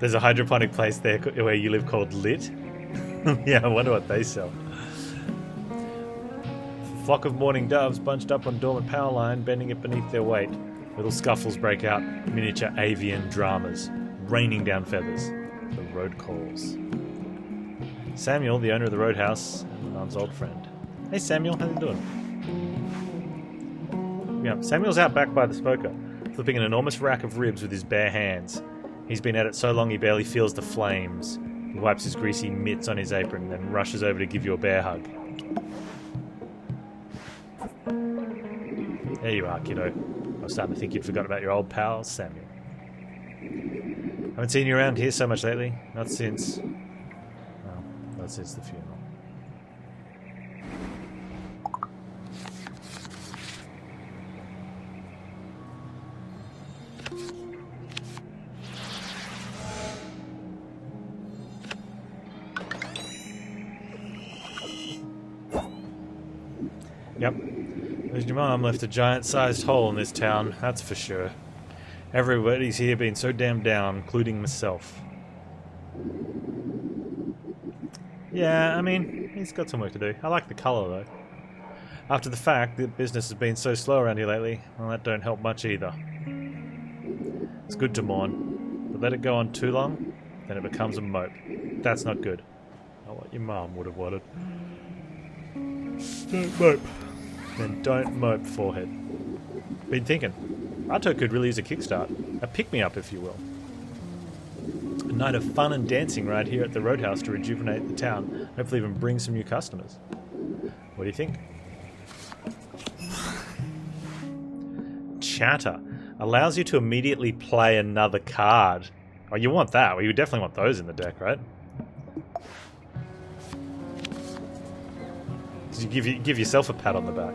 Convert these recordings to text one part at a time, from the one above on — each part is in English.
There's a hydroponic place there where you live called Lit. Yeah, I wonder what they sell. Flock of mourning doves bunched up on dormant power line, bending it beneath their weight. Little scuffles break out, miniature avian dramas, raining down feathers. The road calls. Samuel, the owner of the roadhouse, and Mum's old friend. Hey Samuel, how you doing? Yeah, Samuel's out back by the smoker, flipping an enormous rack of ribs with his bare hands. He's been at it so long he barely feels the flames. He wipes his greasy mitts on his apron, then rushes over to give you a bear hug. There you are, kiddo. I was starting to think you'd forgotten about your old pal, Samuel. Haven't seen you around here so much lately. Not since... well, not since the funeral. Yep. Your mom left a giant-sized hole in this town, that's for sure. Everybody's here been so damn down, including myself. Yeah, I mean, he's got some work to do. I like the colour, though. After the fact that business has been so slow around here lately, well, that don't help much either. It's good to mourn, but let it go on too long, then it becomes a mope. That's not good. Not what your mom would have wanted. Don't mope. Then don't mope, forehead. Been thinking, Arto could really use a kickstart. A pick-me-up, if you will. A night of fun and dancing right here at the Roadhouse to rejuvenate the town. Hopefully even bring some new customers. What do you think? Chatter. Allows you to immediately play another card. Oh, you want that. Well, you definitely want those in the deck, right? You give yourself a pat on the back.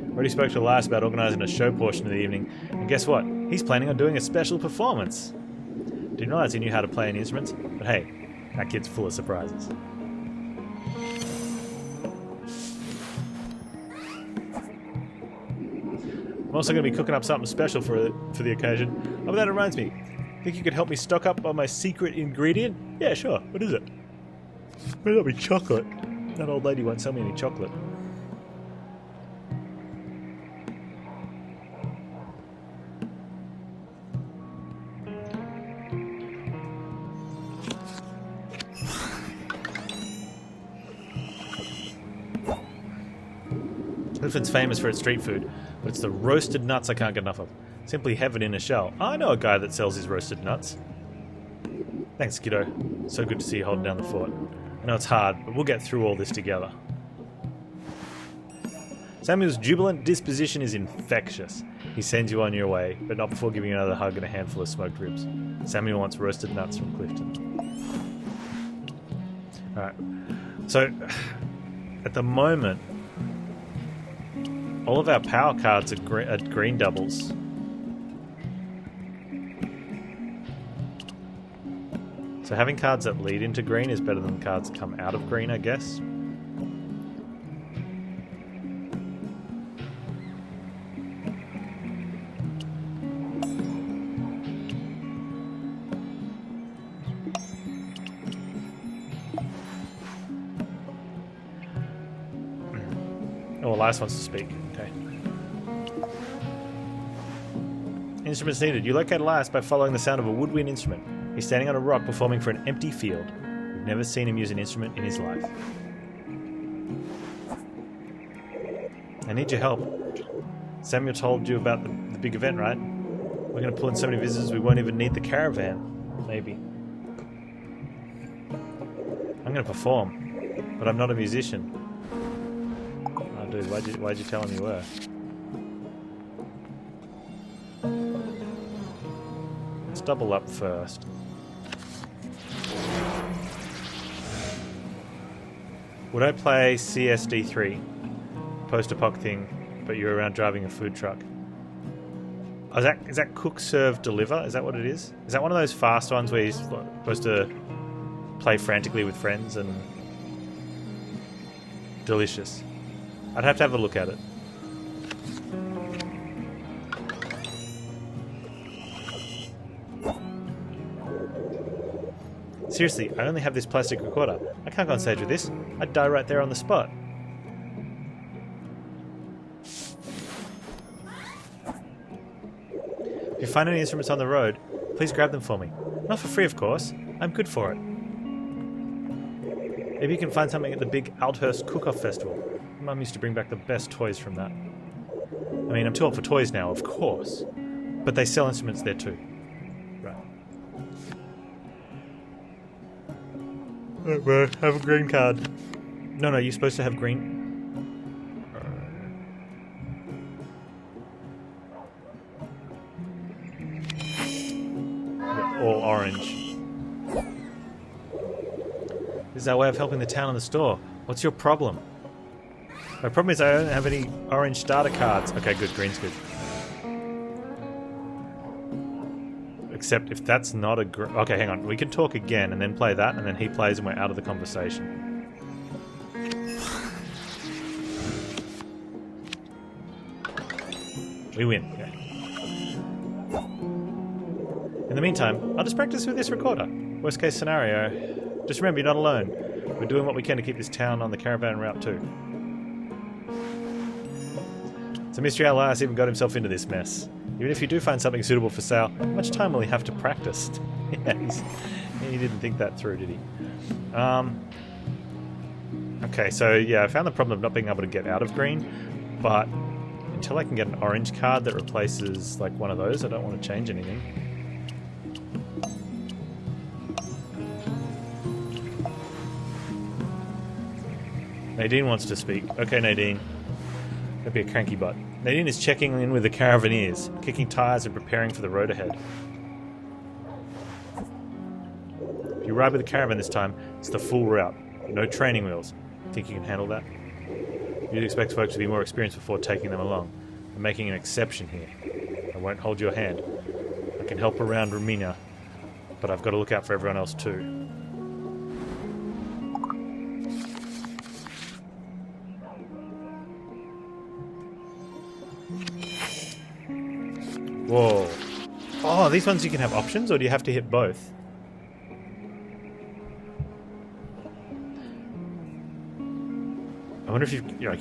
Already spoke to Elias about organising a show portion of the evening, and guess what? He's planning on doing a special performance. Didn't realise he knew how to play any instruments, but hey, that kid's full of surprises. I'm also going to be cooking up something special for the occasion. Oh, but that reminds me. Think you could help me stock up on my secret ingredient? Yeah, sure. What is it? Better not be chocolate. That old lady won't sell me any chocolate. Clifton's famous for its street food, but it's the roasted nuts I can't get enough of. Simply heaven in a shell. I know a guy that sells his roasted nuts. Thanks, kiddo. So good to see you holding down the fort. I know it's hard, but we'll get through all this together. Samuel's jubilant disposition is infectious. He sends you on your way, but not before giving you another hug and a handful of smoked ribs. Samuel wants roasted nuts from Clifton. Alright. So, at the moment, all of our power cards are green doubles. So having cards that lead into green is better than cards that come out of green, I guess. Oh, Elias wants to speak. Okay. Instruments needed. You locate Elias by following the sound of a woodwind instrument. He's standing on a rock performing for an empty field. You've never seen him use an instrument in his life. I need your help. Samuel told you about the big event, right? We're going to pull in so many visitors we won't even need the caravan. Maybe. I'm going to perform, but I'm not a musician. Oh, dude, why'd you tell him you were? Let's double up first. Would I play CSD3? Post-apoc thing, but you're around driving a food truck. Oh, is that cook, serve, deliver? Is that what it is? Is that one of those fast ones where you're supposed to play frantically with friends and... Delicious. I'd have to have a look at it. Seriously, I only have this plastic recorder. I can't go on stage with this. I'd die right there on the spot. If you find any instruments on the road, please grab them for me. Not for free, of course. I'm good for it. Maybe you can find something at the big Althurst Cook-Off Festival. Mum used to bring back the best toys from that. I mean, I'm too old for toys now, of course. But they sell instruments there too. Right. Well, have a green card. No, you're supposed to have green. All orange. This is our way of helping the town and the store. What's your problem? My problem is I don't have any orange starter cards. Okay, good. Green's good. Except if that's not a... Okay, hang on. We can talk again and then play that, and then he plays and we're out of the conversation. We win. Okay. In the meantime, I'll just practice with this recorder. Worst case scenario. Just remember, you're not alone. We're doing what we can to keep this town on the caravan route too. It's a mystery how Elias even got himself into this mess. Even if you do find something suitable for sale, how much time will he have to practice? He didn't think that through, did he? Okay, so yeah, I found the problem of not being able to get out of green, but until I can get an orange card that replaces like one of those, I don't want to change anything. Nadine wants to speak. Okay, Nadine. That'd be a cranky butt. Nadine is checking in with the caravaneers, kicking tires and preparing for the road ahead. If you ride with the caravan this time, it's the full route. No training wheels. Think you can handle that? You'd expect folks to be more experienced before taking them along. I'm making an exception here. I won't hold your hand. I can help around Romina, but I've got to look out for everyone else too. Whoa. Oh, these ones you can have options, or do you have to hit both? I wonder if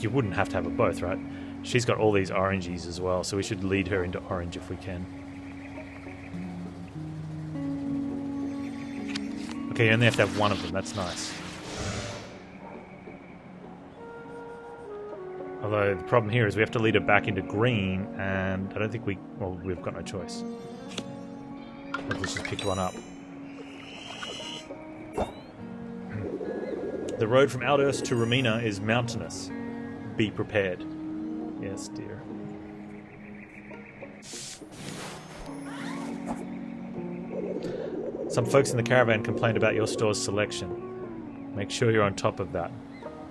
you wouldn't have to have it both, right? She's got all these oranges as well, so we should lead her into orange if we can. Okay, you only have to have one of them, that's nice. Although the problem here is we have to lead her back into green, and I don't think we've got no choice. Let's just pick one up. The road from Aldhurst to Romina is mountainous. Be prepared. Yes, dear. Some folks in the caravan complained about your store's selection. Make sure you're on top of that.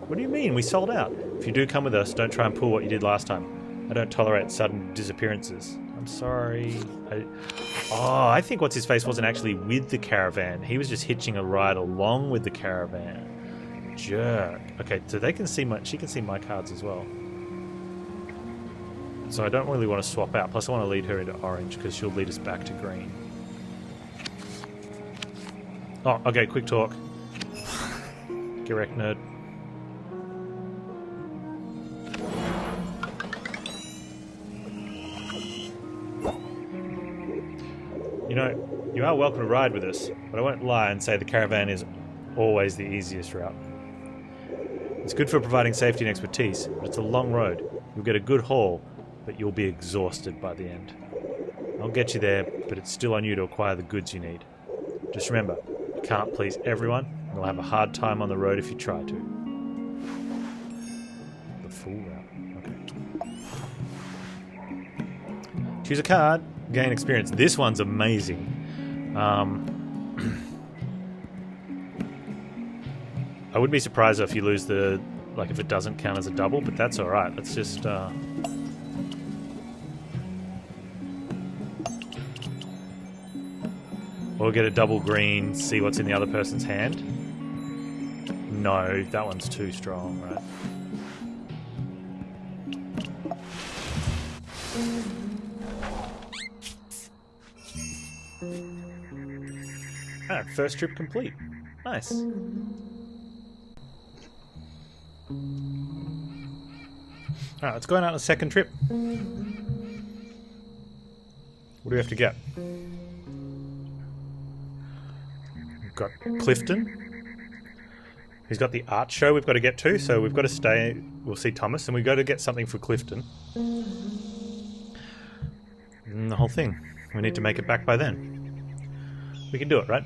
What do you mean? We sold out. If you do come with us, don't try and pull what you did last time. I don't tolerate sudden disappearances. I'm sorry. I think What's-His-Face wasn't actually with the caravan. He was just hitching a ride along with the caravan. Jerk. Okay, so she can see my cards as well. So I don't really want to swap out. Plus I want to lead her into orange because she'll lead us back to green. Oh, okay, quick talk. Get wrecked, nerd. You know, you are welcome to ride with us, but I won't lie and say the caravan is always the easiest route. It's good for providing safety and expertise, but it's a long road. You'll get a good haul, but you'll be exhausted by the end. I'll get you there, but it's still on you to acquire the goods you need. Just remember, you can't please everyone, and you'll have a hard time on the road if you try to. The full route. Okay. Choose a card. Gain experience. This one's amazing. I wouldn't be surprised if you lose if it doesn't count as a double, but that's alright. Let's just, Or get a double green, see what's in the other person's hand. No, that one's too strong, right? Ah, first trip complete. Nice. Alright, let's go on a second trip. What do we have to get? We've got Clifton. He's got the art show we've got to get to, so we've got to stay. We'll see Thomas, and we've got to get something for Clifton. And the whole thing. We need to make it back by then. We can do it, right?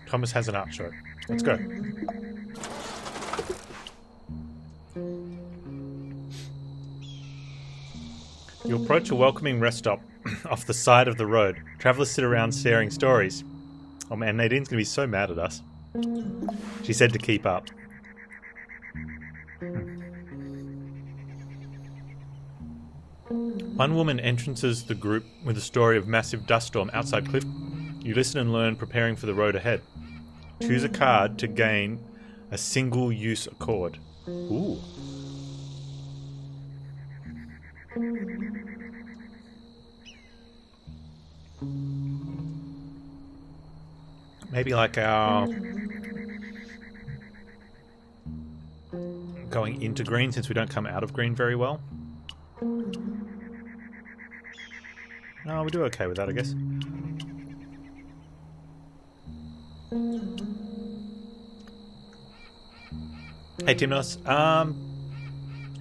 Thomas has an art show. Let's go. You approach a welcoming rest stop off the side of the road. Travellers sit around sharing stories. Oh man, Nadine's going to be so mad at us. She said to keep up. One woman entrances the group with a story of massive dust storm outside Clifton. You listen and learn, preparing for the road ahead. Choose a card to gain a single-use accord. Ooh. Maybe like our going into green, since we don't come out of green very well. No, we do okay with that, I guess. Hey Timnos,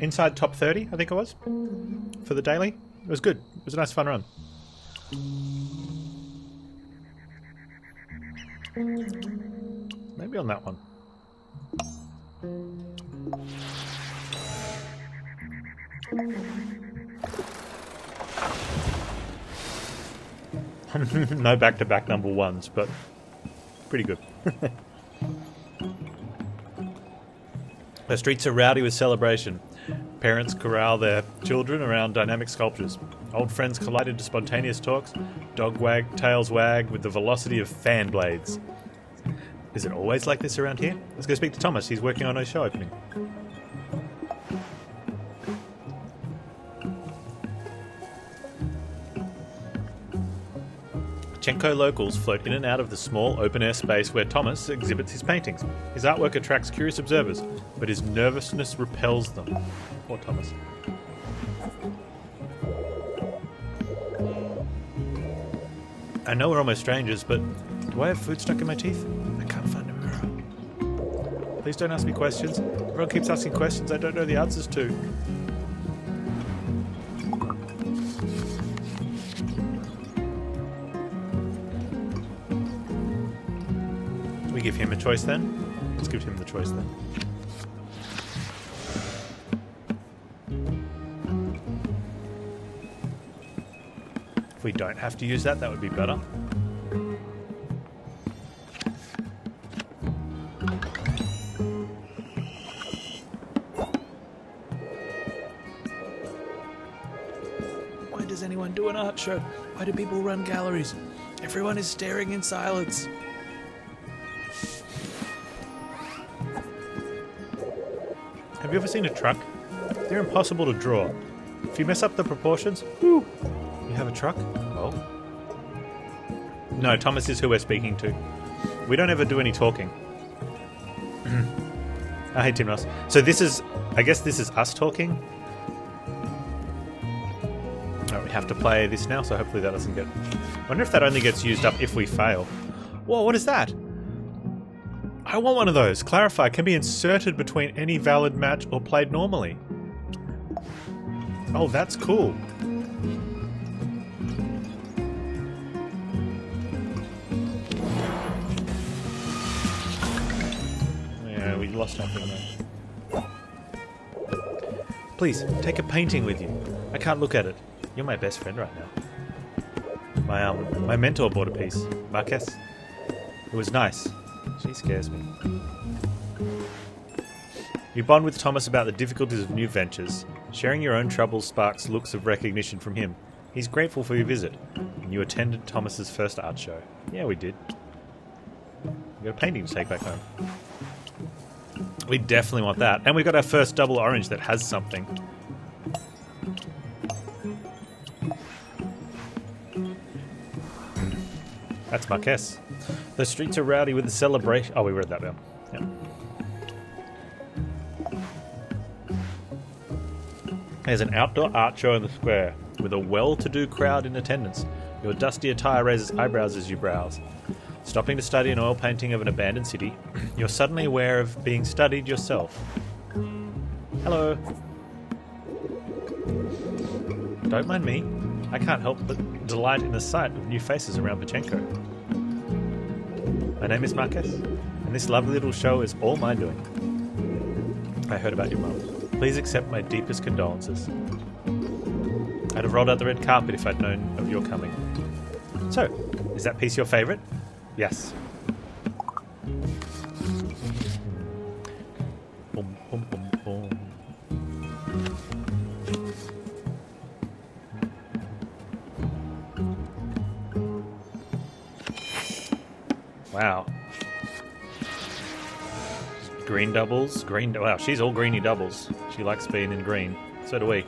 inside top 30 I think it was for the daily. It was good. It was a nice fun run. Maybe on that one. No back-to-back number ones, but pretty good. The streets are rowdy with celebration. Parents corral their children around dynamic sculptures. Old friends collide into spontaneous talks. Tails wag with the velocity of fan blades. Is it always like this around here? Let's go speak to Thomas. He's working on a show opening. Chenko locals float in and out of the small open-air space where Thomas exhibits his paintings. His artwork attracts curious observers, but his nervousness repels them. Poor Thomas. I know we're almost strangers, but do I have food stuck in my teeth? I can't find a mirror. Please don't ask me questions. Everyone keeps asking questions I don't know the answers to. We give him a choice then? Let's give him the choice then. If we don't have to use that, that would be better. Why does anyone do an art show? Why do people run galleries? Everyone is staring in silence. Have you ever seen a truck? They're impossible to draw. If you mess up the proportions, whoo, you have a truck? Oh. No, Thomas is who we're speaking to. We don't ever do any talking. I hate Timnos. So this is, I guess this is us talking. Alright, we have to play this now, so hopefully that doesn't get... I wonder if that only gets used up if we fail. Whoa, what is that? I want one of those. Clarify, can be inserted between any valid match or played normally. Oh, that's cool. Yeah, lost our thing there. Please, take a painting with you. I can't look at it. You're my best friend right now. My mentor bought a piece. Marquez. It was nice. She scares me. You bond with Thomas about the difficulties of new ventures. Sharing your own troubles sparks looks of recognition from him. He's grateful for your visit. And you attended Thomas's first art show. Yeah, we did. We got a painting to take back home. We definitely want that. And we got our first double orange that has something. That's Marquez. The streets are rowdy with the celebration. Oh, we read that down. Yeah. There's an outdoor art show in the square with a well-to-do crowd in attendance. Your dusty attire raises eyebrows as you browse. Stopping to study an oil painting of an abandoned city, you're suddenly aware of being studied yourself. Hello. Don't mind me. I can't help but delight in the sight of new faces around Pachenko. My name is Marquez, and this lovely little show is all my doing. I heard about your mum. Please accept my deepest condolences. I'd have rolled out the red carpet if I'd known of your coming. So, is that piece your favourite? Yes. Boom, boom, boom, boom. Wow. Green doubles. Wow, she's all greeny doubles. She likes being in green. So do we.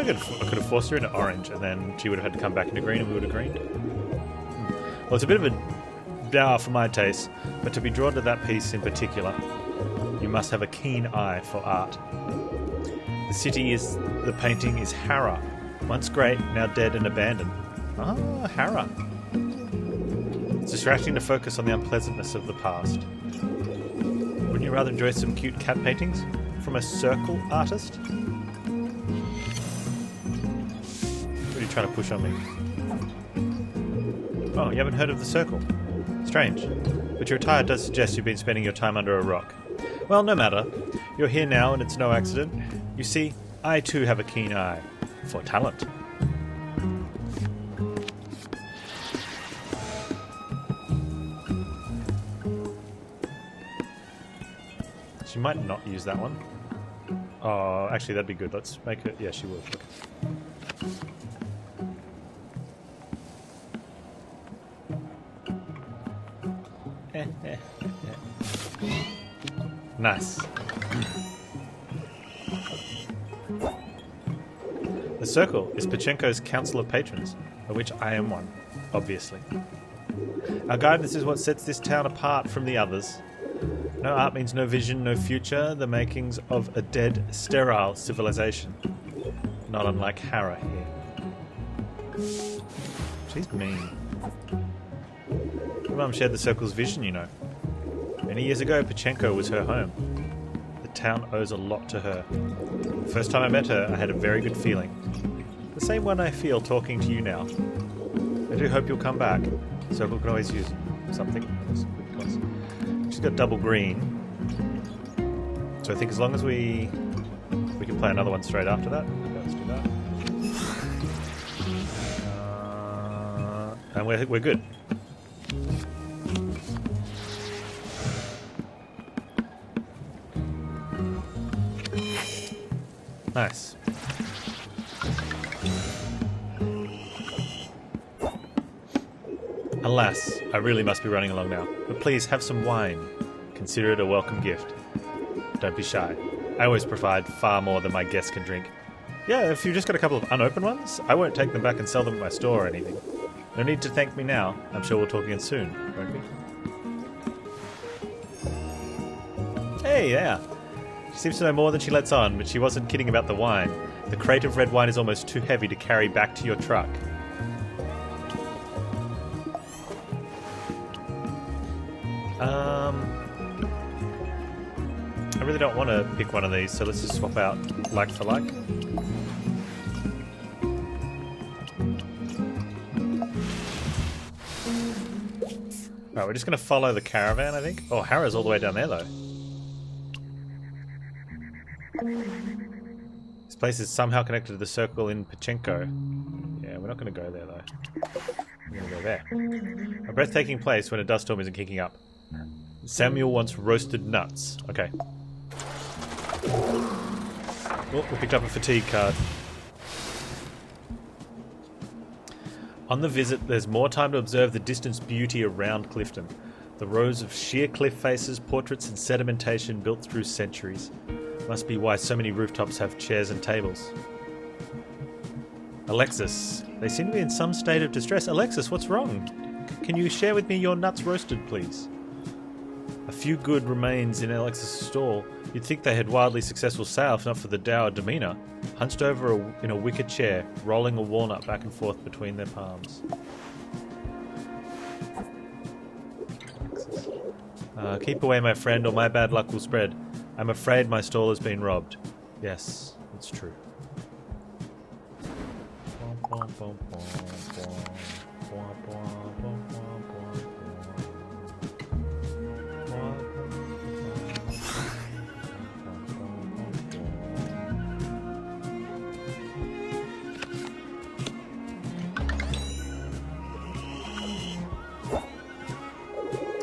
I could have forced her into orange, and then she would have had to come back into green, and we would have greened. Well, it's a bit of a dour for my taste, but to be drawn to that piece in particular, you must have a keen eye for art. The painting is Hara, once great, now dead and abandoned. Ah, Hara. It's distracting to focus on the unpleasantness of the past. Wouldn't you rather enjoy some cute cat paintings from a circle artist? Trying to push on me. Oh, you haven't heard of the circle? Strange. But your attire does suggest you've been spending your time under a rock. Well, no matter. You're here now and it's no accident. You see, I too have a keen eye for talent. She might not use that one. Oh, actually that'd be good. Let's make her... Yeah, she will. Okay. Nice. The circle is Pachenko's council of patrons, of which I am one, obviously. Our guidance is what sets this town apart from the others. No art means no vision, no future, the makings of a dead, sterile civilization. Not unlike Hara here. She's mean. Your mum shared the circle's vision, you know. Many years ago, Pachenko was her home. The town owes a lot to her. The first time I met her, I had a very good feeling. The same one I feel talking to you now. I do hope you'll come back. Circle can always use something. She's got double green. So I think as long as we can play another one straight after that. Let's do that. And we're good. Nice. Alas, I really must be running along now. But please, have some wine. Consider it a welcome gift. Don't be shy. I always provide far more than my guests can drink. Yeah, if you've just got a couple of unopened ones, I won't take them back and sell them at my store or anything. No need to thank me now. I'm sure we'll talk again soon, won't we? Hey, yeah. She seems to know more than she lets on, but she wasn't kidding about the wine. The crate of red wine is almost too heavy to carry back to your truck. I really don't want to pick one of these, so let's just swap out like for like. Right, we're just going to follow the caravan, I think. Oh, Harrow's all the way down there, though. This place is somehow connected to the circle in Pachenko. Yeah, we're not going to go there, though. We're going to go there. A breathtaking place when a dust storm isn't kicking up. Samuel wants roasted nuts. Okay. Oh, we picked up a fatigue card. On the visit, there's more time to observe the distant beauty around Clifton. The rows of sheer cliff faces, portraits and sedimentation built through centuries. Must be why so many rooftops have chairs and tables. Alexis. They seem to be in some state of distress. Alexis, what's wrong? Can you share with me your nuts roasted, please? A few good remains in Alexis' stall. You'd think they had wildly successful sale if not for the dour demeanour. Hunched over in a wicker chair, rolling a walnut back and forth between their palms. Keep away, my friend, or my bad luck will spread. I'm afraid my stall has been robbed. Yes, it's true.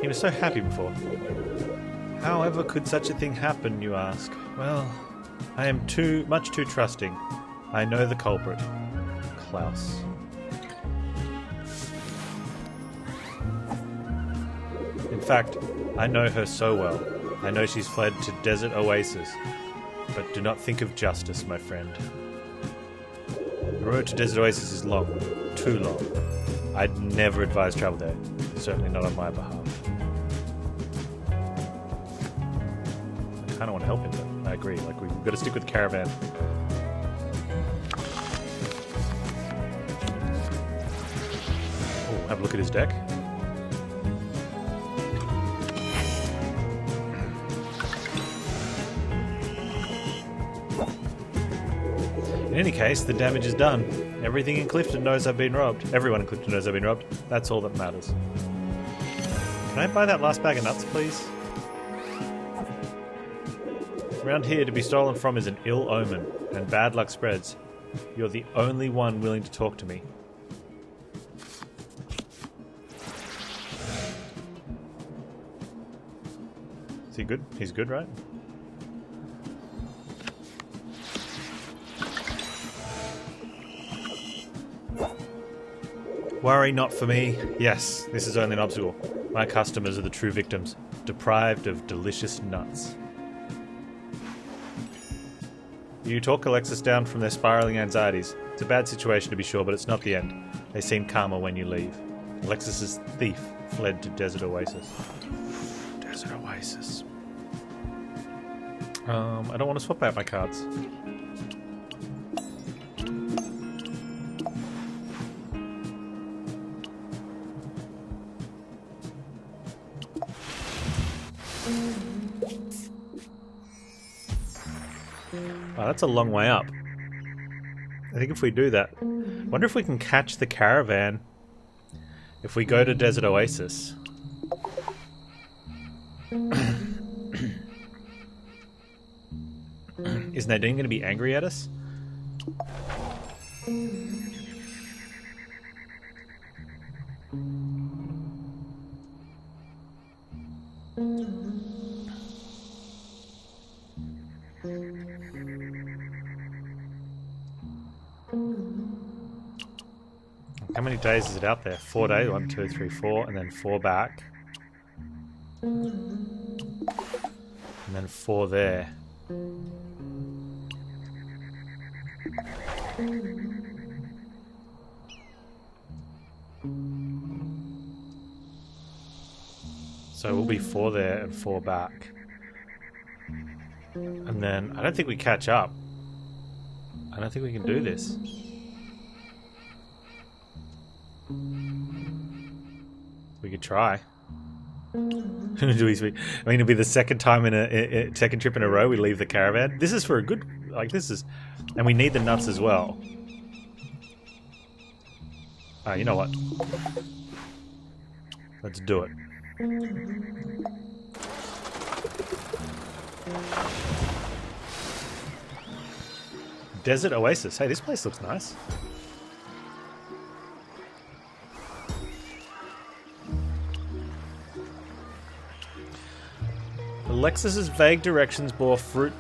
He was so happy before. However could such a thing happen, you ask? Well, I am much too trusting. I know the culprit. Klaus. In fact, I know her so well. I know she's fled to desert oasis. But do not think of justice, my friend. The road to desert oasis is long. Too long. I'd never advise travel there. Certainly not on my behalf. I kind of want to help him, but I agree. Like, we've got to stick with the caravan. Oh, have a look at his deck. In any case, the damage is done. Everything in Clifton knows I've been robbed. Everyone in Clifton knows I've been robbed. That's all that matters. Can I buy that last bag of nuts, please? Around here, to be stolen from is an ill omen, and bad luck spreads. You're the only one willing to talk to me. Is he good? He's good, right? Worry not for me. Yes, this is only an obstacle. My customers are the true victims, deprived of delicious nuts. You talk Alexis down from their spiraling anxieties. It's a bad situation to be sure, but it's not the end. They seem calmer when you leave. Alexis's thief fled to Desert Oasis. Desert Oasis. I don't want to swap out my cards. Oh, that's a long way up. I think if we do that... I wonder if we can catch the caravan if we go to Desert Oasis. Is Nadine going to be angry at us? How many days is it out there? 4 days? 1, 2, 3, 4, and then 4 back. And then 4 there. So we'll be 4 there and 4 back. And then I don't think we catch up. I don't think we can do this. We could try. I mean, it'll be the second time in a second trip in a row we leave the caravan. This is for a good, like this is, and we need the nuts as well. You know what? Let's do it. Desert Oasis. Hey, this place looks nice. Alexis's vague directions bore fruit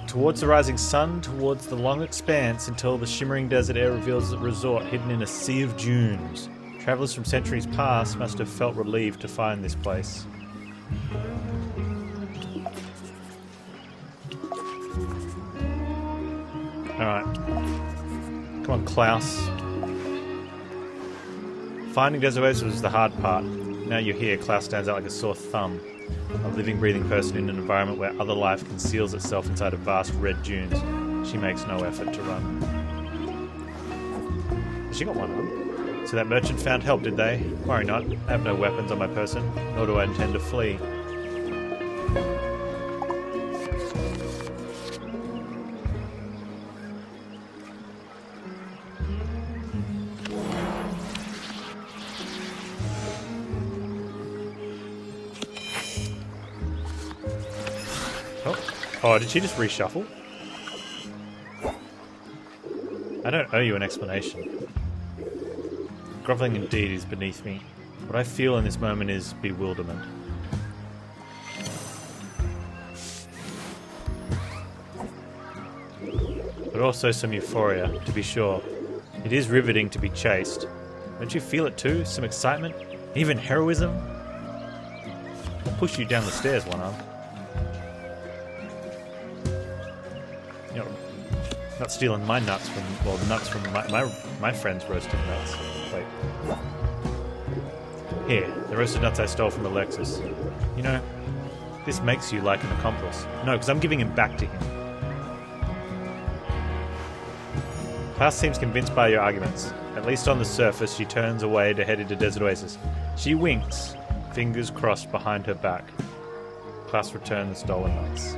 towards the rising sun, towards the long expanse, until the shimmering desert air reveals a resort hidden in a sea of dunes. Travelers from centuries past must have felt relieved to find this place. Alright. Come on, Klaus. Finding Desert Oasis was the hard part. Now you're here, Klaus stands out like a sore thumb. A living, breathing person in an environment where other life conceals itself inside of vast red dunes. She makes no effort to run. She got one on. So that merchant found help, did they? Worry not. I have no weapons on my person, nor do I intend to flee. Oh, did she just reshuffle? I don't owe you an explanation. Groveling indeed is beneath me. What I feel in this moment is bewilderment. But also some euphoria, to be sure. It is riveting to be chased. Don't you feel it too? Some excitement? Even heroism? I'll push you down the stairs, one arm. You know, not stealing my nuts from, well, the nuts from my friend's roasted nuts. Wait. Here, the roasted nuts I stole from Alexis. You know, this makes you like an accomplice. No, because I'm giving him back to him. Klaus seems convinced by your arguments. At least on the surface, she turns away to head into Desert Oasis. She winks, fingers crossed behind her back. Klaus returns the stolen nuts.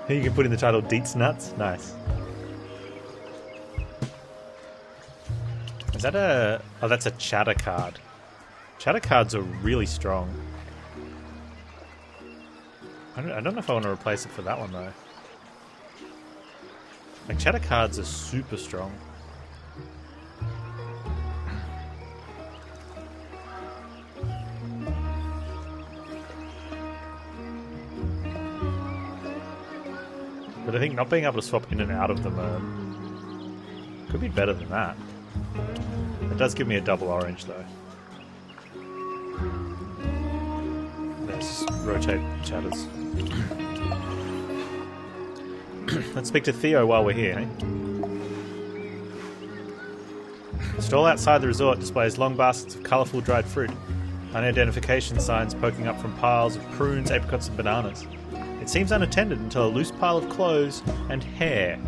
Here you can put in the title Deets Nuts. Nice. Is that a... Oh, that's a chatter card. Chatter cards are really strong. I don't know if I want to replace it for that one, though. Like, chatter cards are super strong. But I think not being able to swap in and out of them could be better than that. It does give me a double orange, though. Let's rotate chatters. Let's speak to Theo while we're here, eh? The stall outside the resort displays long baskets of colourful dried fruit, unidentification signs poking up from piles of prunes, apricots and bananas. It seems unattended until a loose pile of clothes and hair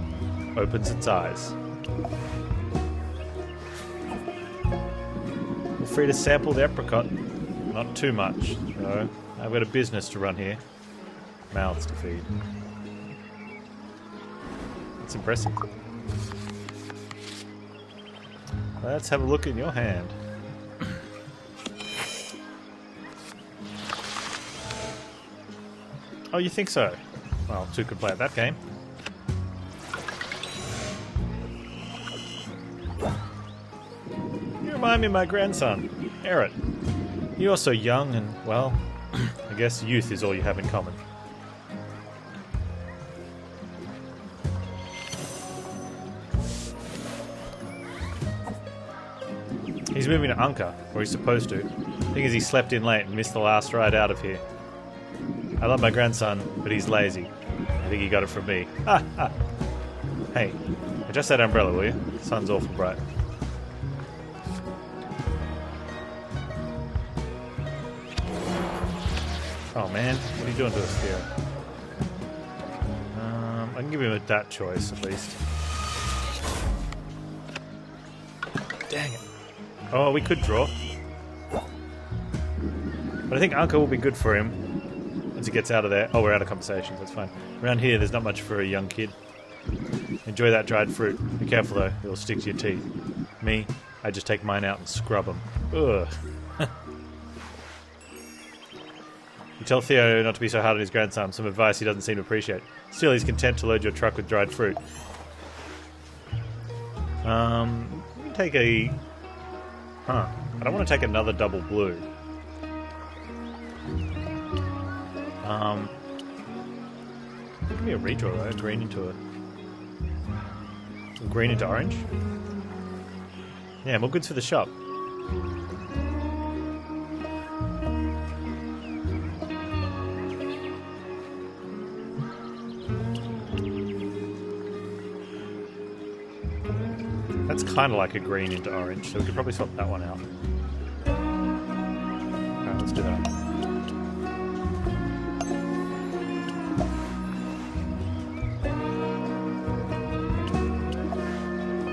opens its eyes. Feel free to sample the apricot. Not too much, though. I've got a business to run here. Mouths to feed. It's impressive. Let's have a look in your hand. Oh, you think so? Well, two could play at that game. You remind me of my grandson, Eric. You're so young and, well, I guess youth is all you have in common. He's moving to Anka, or he's supposed to. Thing is, he slept in late and missed the last ride out of here. I love my grandson, but he's lazy. I think he got it from me. Ha ha! Hey, adjust that umbrella, will you? The sun's awful bright. Oh man, what are you doing to us here? I can give him that choice, at least. Dang it. Oh, we could draw. But I think Anka will be good for him once he gets out of there. Oh, we're out of conversations, that's fine. Around here, there's not much for a young kid. Enjoy that dried fruit. Be careful though, it'll stick to your teeth. Me, I just take mine out and scrub them. Ugh. You tell Theo not to be so hard on his grandson, some advice he doesn't seem to appreciate. Still, he's content to load your truck with dried fruit. Take a... Huh. I don't want to take another double blue. Could be a redraw though, green into orange. Yeah, more goods for the shop. That's kind of like a green into orange, so we could probably swap that one out. Alright, let's do that.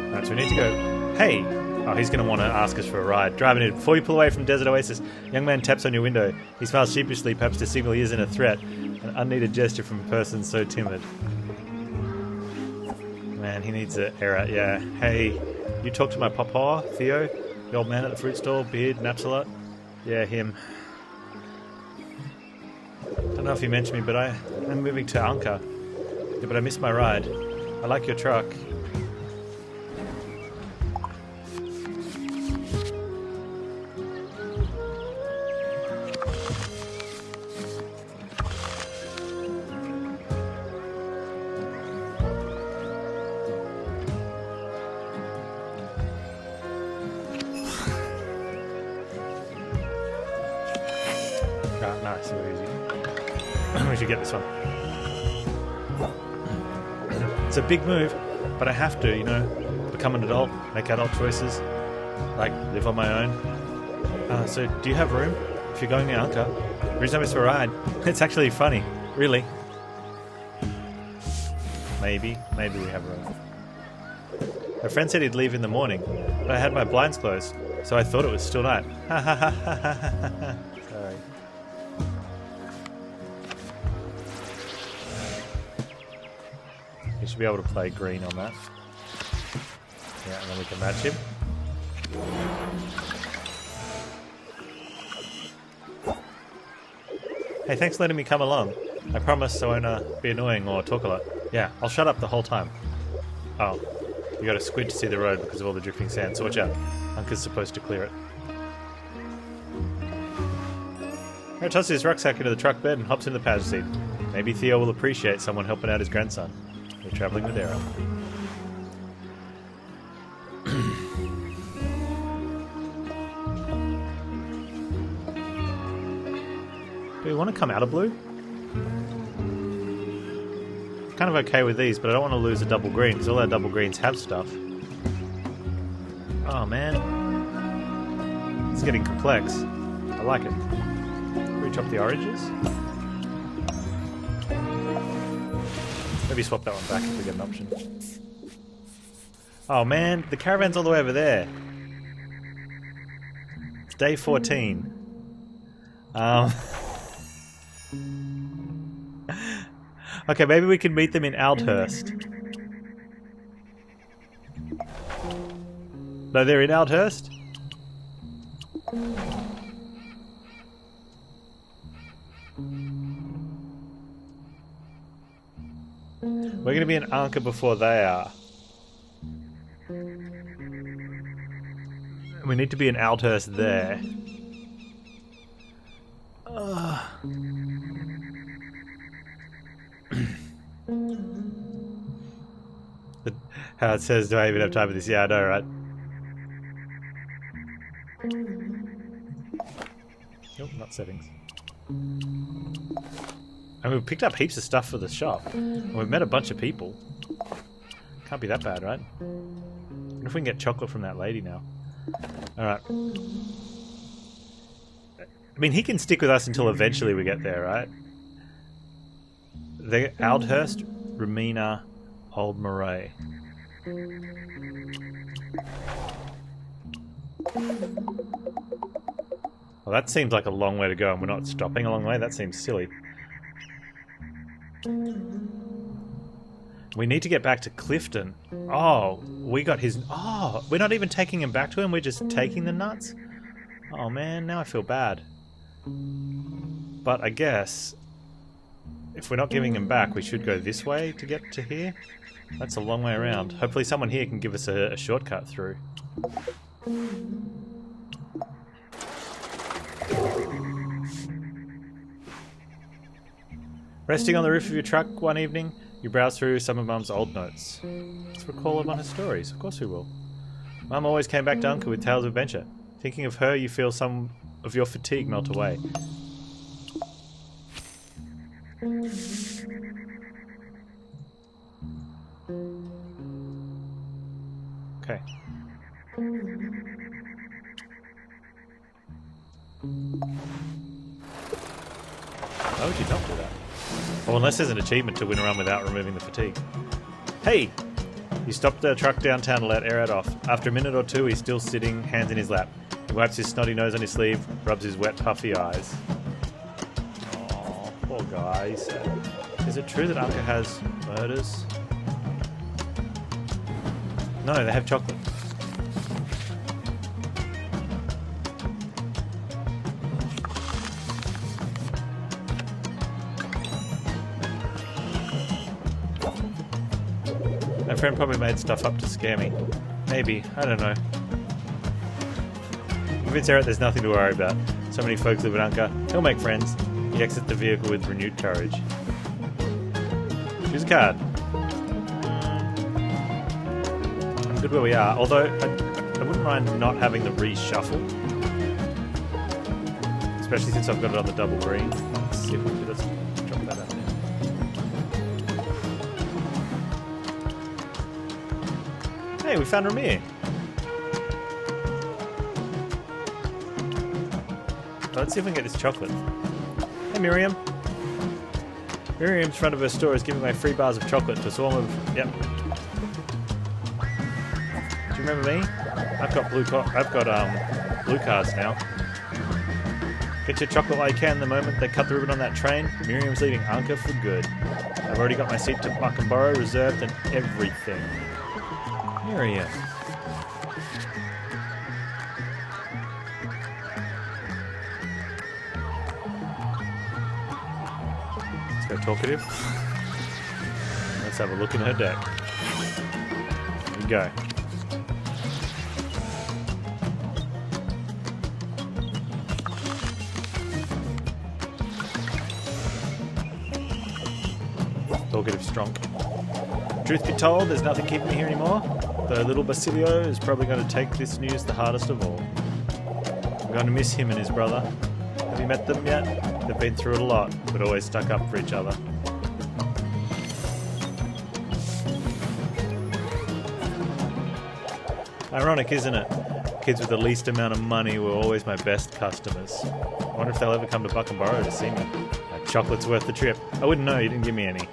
Alright, so we need to go... Hey! Oh, he's going to want to ask us for a ride. Driving in. Before you pull away from Desert Oasis, young man taps on your window. He smiles sheepishly, perhaps to signal he isn't a threat. An unneeded gesture from a person so timid. Man, he needs an error, yeah. Hey, you talk to my papa, Theo? The old man at the fruit stall, beard, naps a lot? Yeah, him. Don't know if he mentioned me, but I'm moving to Anka. Yeah, but I missed my ride. I like your truck. Nice, very easy. We should get this one. It's a big move, but I have to, you know, become an adult, make adult choices, like live on my own. So, do you have room? If you're going to Anka, the reason I missed a ride, it's actually funny, really. Maybe we have room. My friend said he'd leave in the morning, but I had my blinds closed, so I thought it was still night. Ha ha ha ha ha ha. Sorry. You should be able to play green on that. Yeah, and then we can match him. Hey, thanks for letting me come along. I promise I won't be annoying or talk a lot. Yeah, I'll shut up the whole time. Oh, you got to squint to see the road because of all the drifting sand, so watch out. Unca's supposed to clear it. He tosses his rucksack into the truck bed and hops in the passenger seat. Maybe Theo will appreciate someone helping out his grandson. We're travelling with Era. Do we want to come out of blue? Kind of okay with these, but I don't want to lose a double green because all our double greens have stuff. Oh man. It's getting complex. I like it. Reach up the oranges. Maybe swap that one back if we get an option. Oh man, the caravan's all the way over there. It's day 14. Okay, maybe we can meet them in Aldhurst. No, they're in Aldhurst? We're going to be in Anka before they are. We need to be in Aldhurst there. How it says, do I even have time for this? Yeah, I know, right? Nope, not settings. And we've picked up heaps of stuff for the shop. And we've met a bunch of people. Can't be that bad, right? What if we can get chocolate from that lady now? Alright. I mean, he can stick with us until eventually we get there, right? The Aldhurst, Ramina, Old Moray. Well, that seems like a long way to go and we're not stopping a long way. That seems silly. We need to get back to Clifton. Oh, we got his... Oh, we're not even taking him back to him, we're just taking the nuts? Oh man, now I feel bad. But I guess... if we're not giving him back, we should go this way to get to here? That's a long way around. Hopefully someone here can give us a shortcut through. Resting on the roof of your truck one evening, you browse through some of Mum's old notes. Let's recall one of her stories. Of course we will. Mum always came back to Uncle with tales of adventure. Thinking of her, you feel some of your fatigue melt away. Okay. Why would you not do that? Well, unless there's an achievement to win a run without removing the fatigue. Hey! You stop the truck downtown to let air it off. After a minute or two, he's still sitting, hands in his lap. He wipes his snotty nose on his sleeve, rubs his wet, puffy eyes. Oh, poor guy, he's sad. Is it true that Anka has murders? No, they have chocolate. My friend probably made stuff up to scare me. Maybe, I don't know. Convince Eric there's nothing to worry about. So many folks live at Anka. He'll make friends. He exits the vehicle with renewed courage. Choose a card. I'm good where we are, although I wouldn't mind not having the reshuffle. Especially since I've got it on the double green. Let's see if we can just drop that out there. Hey, we found Ramir. Let's see if we can get this chocolate. Hey, Miriam. Miriam's front of her store is giving away free bars of chocolate to a swarm of... Yep. Do you remember me? I've got blue cards now. Get your chocolate while you can the moment they cut the ribbon on that train. Miriam's leaving Anka for good. I've already got my seat to Buckenborough reserved and everything. Miriam. Let's go talkative. Let's have a look in her deck. Here we go. Talkative strong. Truth be told, there's nothing keeping me here anymore. Though little Basilio is probably going to take this news the hardest of all. I'm going to miss him and his brother. Have you met them yet? They've been through it a lot, but always stuck up for each other. Ironic, isn't it? Kids with the least amount of money were always my best customers. I wonder if they'll ever come to Buckenborough to see me. That chocolate's worth the trip. I wouldn't know, you didn't give me any.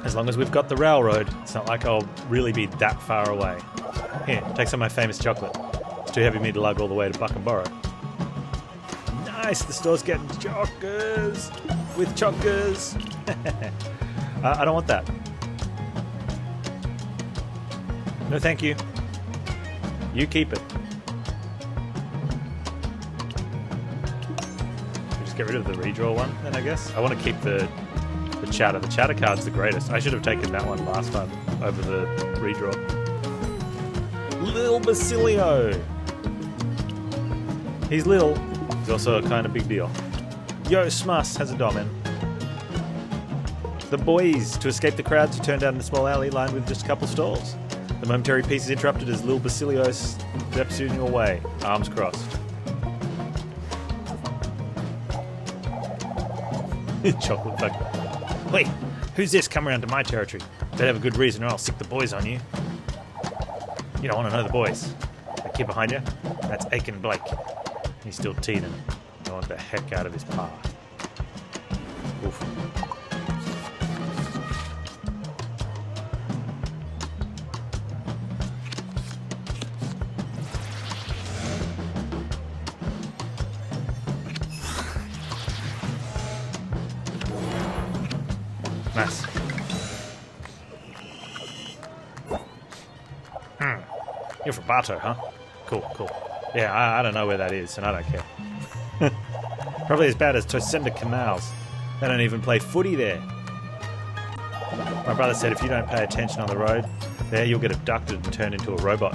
As long as we've got the railroad, it's not like I'll really be that far away. Here, take some of my famous chocolate. It's too heavy for me to lug all the way to Buckenborough. Nice, the store's getting chockers with chockers. I don't want that. No, thank you. You keep it. Just get rid of the redraw one, then I guess. I want to keep the chatter. The chatter card's the greatest. I should have taken that one last time over the redraw. Lil Basilio! He's Lil. He's also a kind of big deal. Yo, Smus has a domin. The boys, to escape the crowds, you turn down the small alley lined with just a couple stalls. The momentary peace is interrupted as Lil Basilio steps in your way, arms crossed. Chocolate factory. Wait, who's this? Come around to my territory. Better have a good reason or I'll sick the boys on you. You don't want to know the boys. That kid behind you? That's Aiken Blake. He's still teething. I want the heck out of his pa. Oof. Nice. You're from Bartow, huh? Cool, cool. Yeah, I don't know where that is, and I don't care. Probably as bad as Tosenda Canals. They don't even play footy there. My brother said if you don't pay attention on the road, there you'll get abducted and turned into a robot.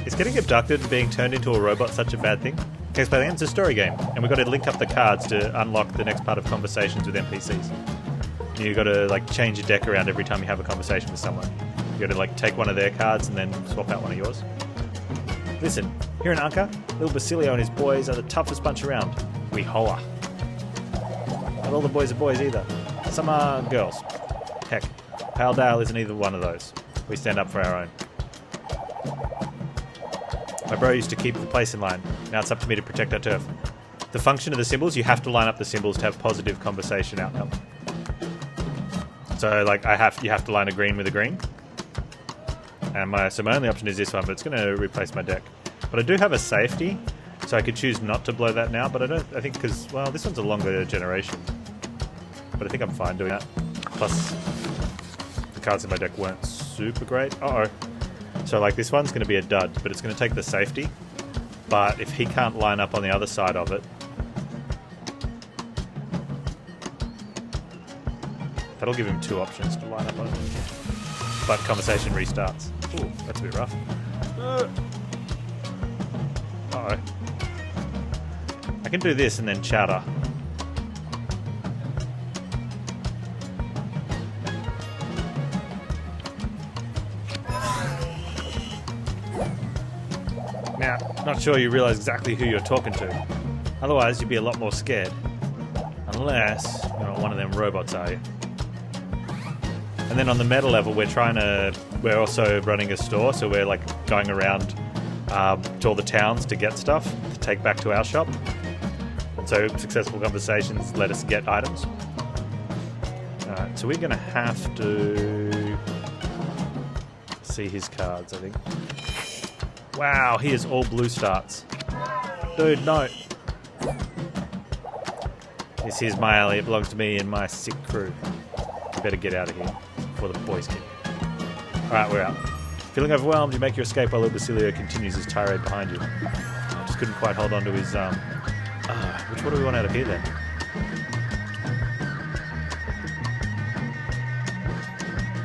Is getting abducted and being turned into a robot such a bad thing? Okay, so it's a story game, and we've got to link up the cards to unlock the next part of conversations with NPCs. You've got to like change your deck around every time you have a conversation with someone. You've got to like take one of their cards and then swap out one of yours. Listen, here in Anka, little Basilio and his boys are the toughest bunch around. We holla. Not all the boys are boys either. Some are girls. Heck, Paledale isn't either one of those. We stand up for our own. My bro used to keep the place in line. Now it's up to me to protect our turf. The function of the symbols, you have to line up the symbols to have positive conversation outcome. So, like, you have to line a green with a green. And my only option is this one, but it's going to replace my deck. But I do have a safety, so I could choose not to blow that now, but I think because, well, this one's a longer generation. But I think I'm fine doing that. Plus, the cards in my deck weren't super great. Uh-oh. So, like, this one's going to be a dud, but it's going to take the safety. But if he can't line up on the other side of it, that'll give him two options to line up on it. But conversation restarts. Ooh, that's a bit rough. Uh-oh. I can do this and then chatter. Now, not sure you realise exactly who you're talking to. Otherwise, you'd be a lot more scared. Unless you're not one of them robots, are you? And then on the meta level, we're also running a store, so we're like going around to all the towns to get stuff to take back to our shop. And so successful conversations let us get items. Alright, so we're going to have to see his cards, I think. Wow, he is all blue starts. Dude, no. This is my alley, it belongs to me and my sick crew. You better get out of here before the boys get here. Alright, we're out. Feeling overwhelmed, you make your escape while little Basilio continues his tirade behind you. I just couldn't quite hold on to his, which one do we want out of here then?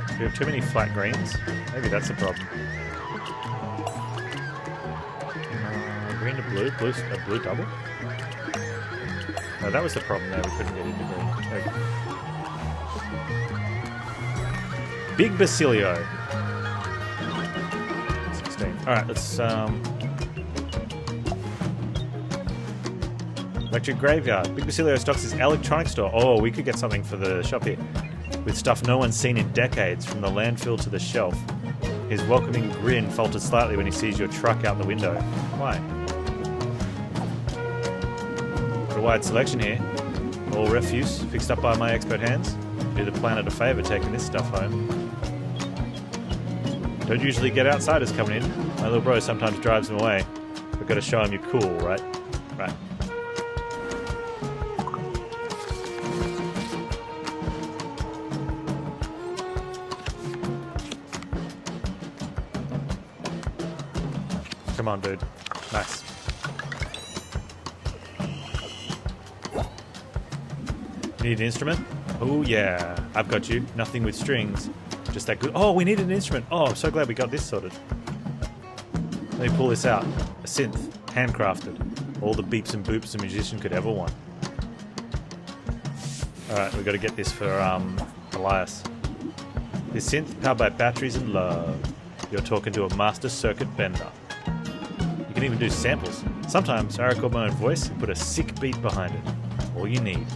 Do we have too many flat greens? Maybe that's the problem. Green to blue? A blue double? No, that was the problem there, we couldn't get into green. Okay. Big Basilio. 16. Alright, let's Electric Graveyard. Big Basilio stocks his electronics store. Oh, we could get something for the shop here. With stuff no one's seen in decades, from the landfill to the shelf. His welcoming grin falters slightly when he sees your truck out the window. Why? Got a wide selection here. All refuse, fixed up by my expert hands. Do the planet a favour taking this stuff home. Don't usually get outsiders coming in. My little bro sometimes drives them away. But gotta show him you're cool, right? Right. Come on, dude. Nice. Need an instrument? Oh, yeah. I've got you. Nothing with strings. Just that good. Oh, we needed an instrument. Oh, I'm so glad we got this sorted. Let me pull this out. A synth. Handcrafted. All the beeps and boops a musician could ever want. Alright, we've got to get this for Elias. This synth, powered by batteries and love. You're talking to a master circuit bender. You can even do samples. Sometimes I record my own voice and put a sick beat behind it. All you need.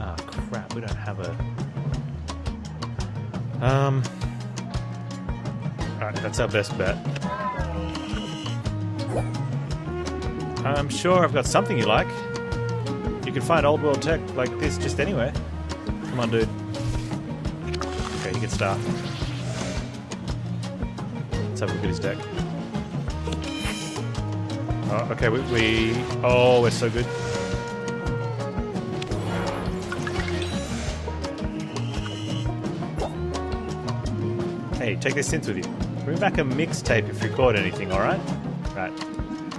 Ah, crap, we don't have a... Alright, that's our best bet. I'm sure I've got something you like. You can find old world tech like this just anywhere. Come on, dude. Okay, you can start. Let's have a look at his deck. Oh, okay, oh, we're so good. Hey, take this synth with you. Bring back a mixtape if you caught anything, alright? Right.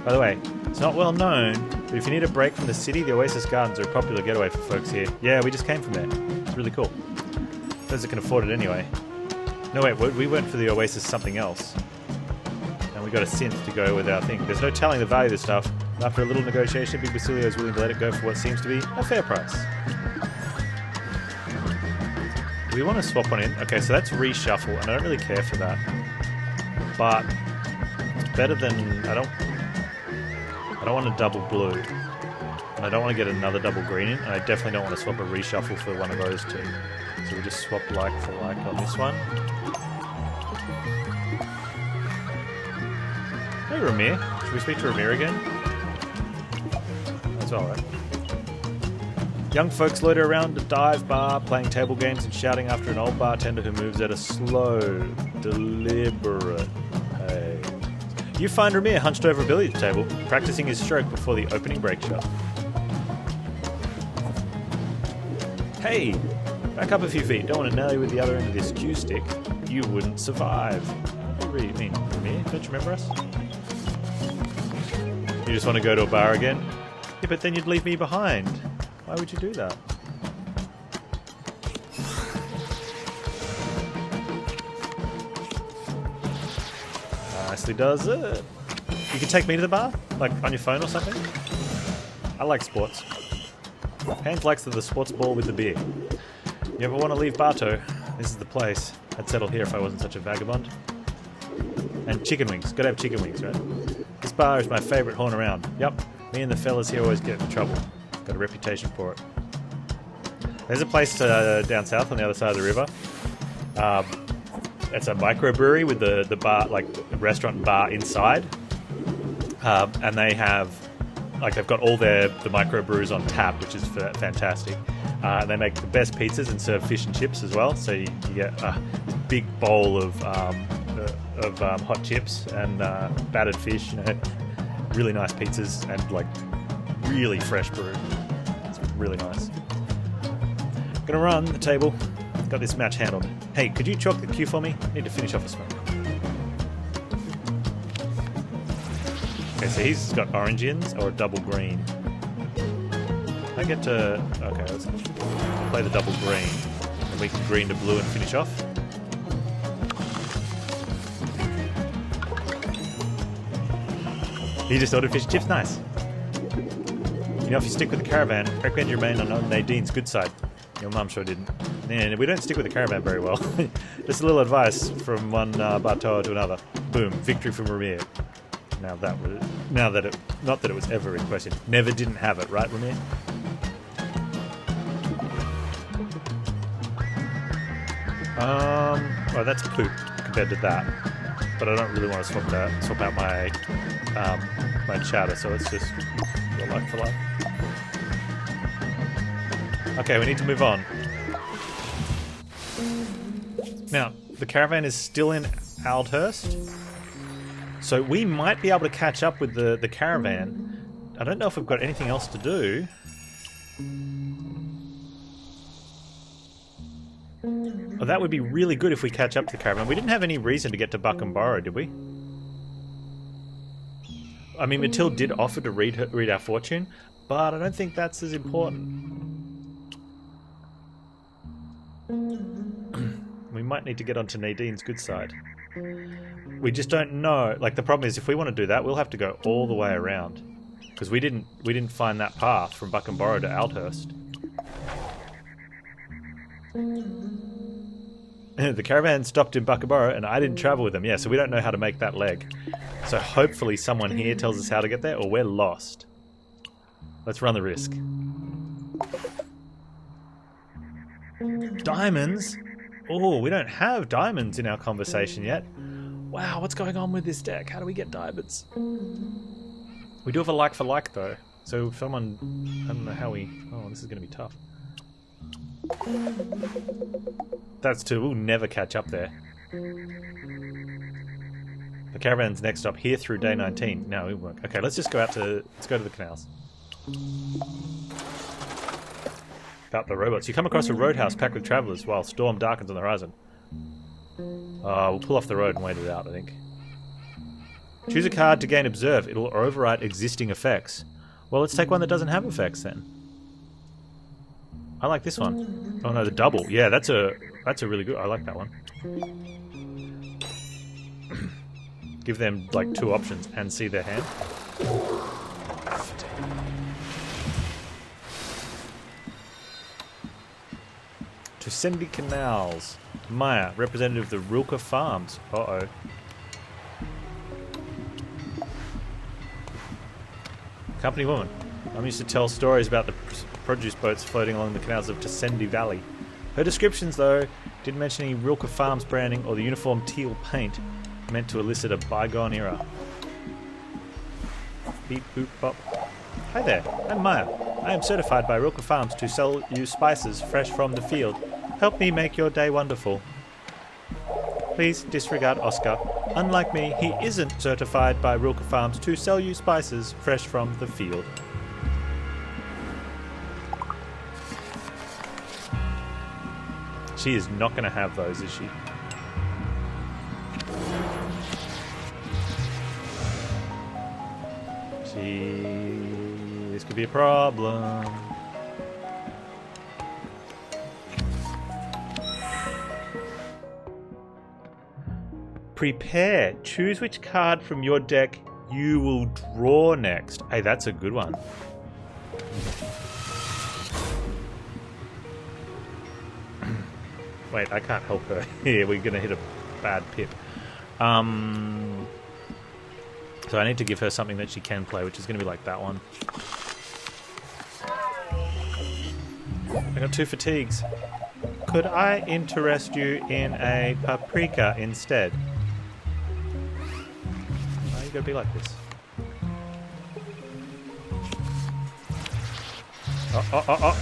By the way, it's not well known, but if you need a break from the city, the Oasis Gardens are a popular getaway for folks here. Yeah, we just came from there. It's really cool. Those that can afford it anyway. No, wait, we went for the Oasis something else. And we got a synth to go with our thing. There's no telling the value of this stuff. After a little negotiation, Big Basilio is willing to let it go for what seems to be a fair price. Do we want to swap one in? Okay, so that's reshuffle, and I don't really care for that. But it's better than... I don't want a double blue. And I don't want to get another double green in, and I definitely don't want to swap a reshuffle for one of those two. So we just swap like for like on this one. Hey Ramir, should we speak to Ramir again? That's alright. Young folks loiter around a dive bar, playing table games and shouting after an old bartender who moves at a slow, deliberate pace. You find Ramir hunched over a billiards table, practicing his stroke before the opening break shot. Hey! Back up a few feet. Don't want to nail you with the other end of this cue stick. You wouldn't survive. What do you mean, Ramir? Don't you remember us? You just want to go to a bar again? Yeah, but then you'd leave me behind. Why would you do that? Nicely does it. You can take me to the bar? Like on your phone or something? I like sports. Panz likes the sports ball with the beer. You ever want to leave Bartow? This is the place. I'd settle here if I wasn't such a vagabond. And chicken wings. Gotta have chicken wings, right? This bar is my favourite horn around. Yep. Me and the fellas here always get in trouble. Got a reputation for it. There's a place down south on the other side of the river. It's a microbrewery with the bar, like the restaurant and bar inside. And they have, like, they've got all the microbrews on tap, which is fantastic. They make the best pizzas and serve fish and chips as well. So you get a big bowl of hot chips and battered fish. You know, really nice pizzas and like really fresh brew. It's really nice. Gonna run the table. Got this match handled. Hey, could you chalk the queue for me? Need to finish off a smoke. Okay, so he's got orange ins or a double green. I get to... Okay, let's play the double green. And we can green to blue and finish off. He just ordered fish and chips. Nice. You know, if you stick with the caravan, recommend you remain on Nadine's good side. Your mum sure didn't. And we don't stick with the caravan very well. Just a little advice from one Bartoa to another. Boom, victory from Ramir. Not that it was ever in question. Never didn't have it, right, Ramir? Well, that's poop compared to that. But I don't really want to swap out my my chatter, so it's just like for like. Okay, we need to move on. Now, the caravan is still in Aldhurst, so we might be able to catch up with the caravan. I don't know if we've got anything else to do. Oh, that would be really good if we catch up to the caravan. We didn't have any reason to get to Buckenborough, did we? I mean, Matilde did offer to read our fortune, but I don't think that's as important. We might need to get onto Nadine's good side. We just don't know. Like, the problem is, if we want to do that, we'll have to go all the way around, because we didn't find that path from Buckenborough to Aldhurst. The caravan stopped in Buckenborough, and I didn't travel with them. Yeah, so we don't know how to make that leg. So hopefully someone here tells us how to get there, or we're lost. Let's run the risk. Diamonds? Oh, we don't have diamonds in our conversation yet. Wow, what's going on with this deck? How do we get diamonds? We do have a like for like though. So if someone... I don't know how we... Oh, this is going to be tough. That's two. We'll never catch up there. The caravan's next stop here through day 19. No, it won't. Okay, let's just go out to... Let's go to the canals. About the robots. You come across a roadhouse packed with travellers while storm darkens on the horizon. We'll pull off the road and wait it out, I think. Choose a card to gain Observe. It'll overwrite existing effects. Well, let's take one that doesn't have effects then. I like this one. Oh no, the double. Yeah, that's a really good... I like that one. Give them like 2 options and see their hand. To Sendy Canals. Maya, representative of the Rilke Farms. Uh-oh. Company woman. I'm used to tell stories about the produce boats floating along the canals of Tassendi Valley. Her descriptions, though, didn't mention any Rilke Farms branding or the uniform teal paint meant to elicit a bygone era. Beep boop bop. Hi there, I'm Maya. I am certified by Rilke Farms to sell you spices fresh from the field. Help me make your day wonderful. Please disregard Oscar. Unlike me, he isn't certified by Rilke Farms to sell you spices fresh from the field. She is not going to have those, is she? This could be a problem. Prepare. Choose which card from your deck you will draw next. Hey, that's a good one. Wait, I can't help her. Here, we're going to hit a bad pip. So I need to give her something that she can play, which is going to be like that one. I got 2 fatigues. Could I interest you in a paprika instead? Oh, you gotta be like this. Oh.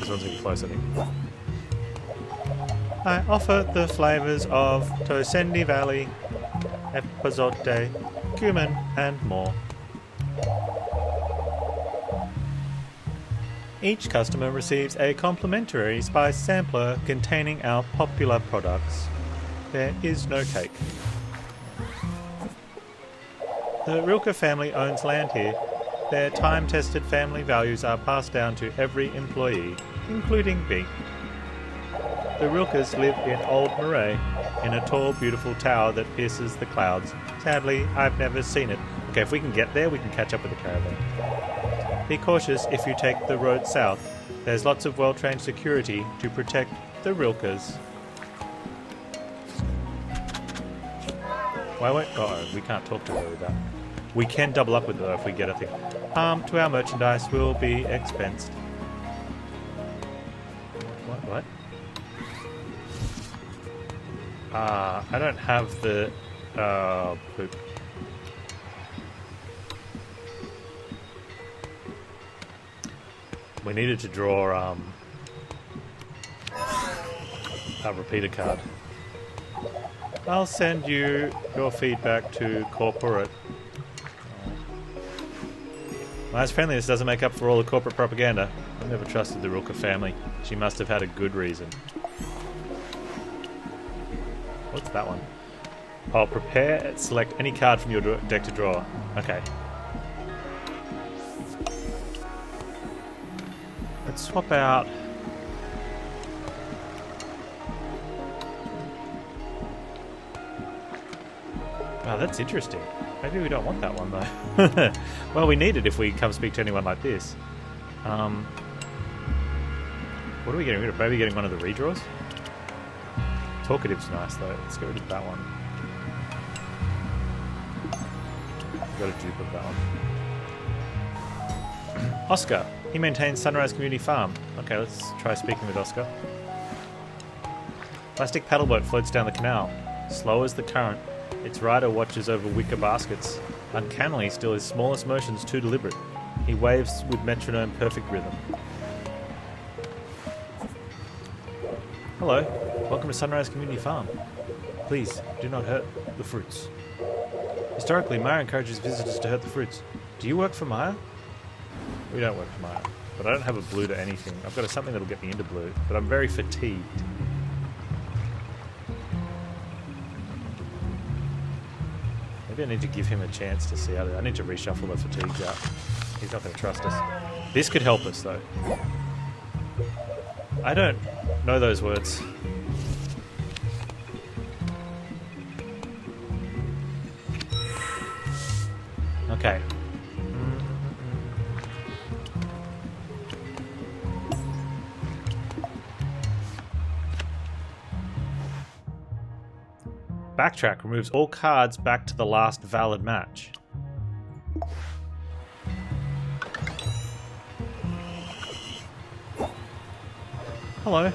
This one's gonna be close, I think. I offer the flavours of Tosendi Valley, epazote, cumin, and more. Each customer receives a complimentary spice sampler containing our popular products. There is no cake. The Rilke family owns land here. Their time-tested family values are passed down to every employee, including me. The Rilkes live in Old Moray, in a tall, beautiful tower that pierces the clouds. Sadly, I've never seen it. Okay, if we can get there, we can catch up with the caravan. Be cautious if you take the road south. There's lots of well-trained security to protect the Rilkes. Why won't... Oh, we can't talk to her with that. We can double up with her if we get a thing. Harm to our merchandise will be expensed. What? I don't have the... poop. We needed to draw a repeater card. I'll send you your feedback to corporate. Nice friendliness doesn't make up for all the corporate propaganda. I've never trusted the Rilke family. She must have had a good reason. What's that one? I'll prepare, select any card from your deck to draw. Okay. Let's swap out... Wow, that's interesting. Maybe we don't want that one, though. Well, we need it if we come speak to anyone like this. What are we getting rid of? Maybe getting one of the redraws? Talkative's nice, though. Let's get rid of that one. Got a dupe of that one. Oscar. He maintains Sunrise Community Farm. Okay, let's try speaking with Oscar. Plastic paddleboat floats down the canal. Slow as the current, its rider watches over wicker baskets. Uncannily still, his smallest motions too deliberate. He waves with metronome perfect rhythm. Hello, welcome to Sunrise Community Farm. Please, do not hurt the fruits. Historically, Maya encourages visitors to hurt the fruits. Do you work for Maya? We don't work for Maya, but I don't have a blue to anything. I've got something that'll get me into blue, but I'm very fatigued. Maybe I need to give him a chance to see how I need to reshuffle the fatigues out. He's not going to trust us. This could help us, though. I don't know those words. Okay. Backtrack removes all cards back to the last valid match. Hello.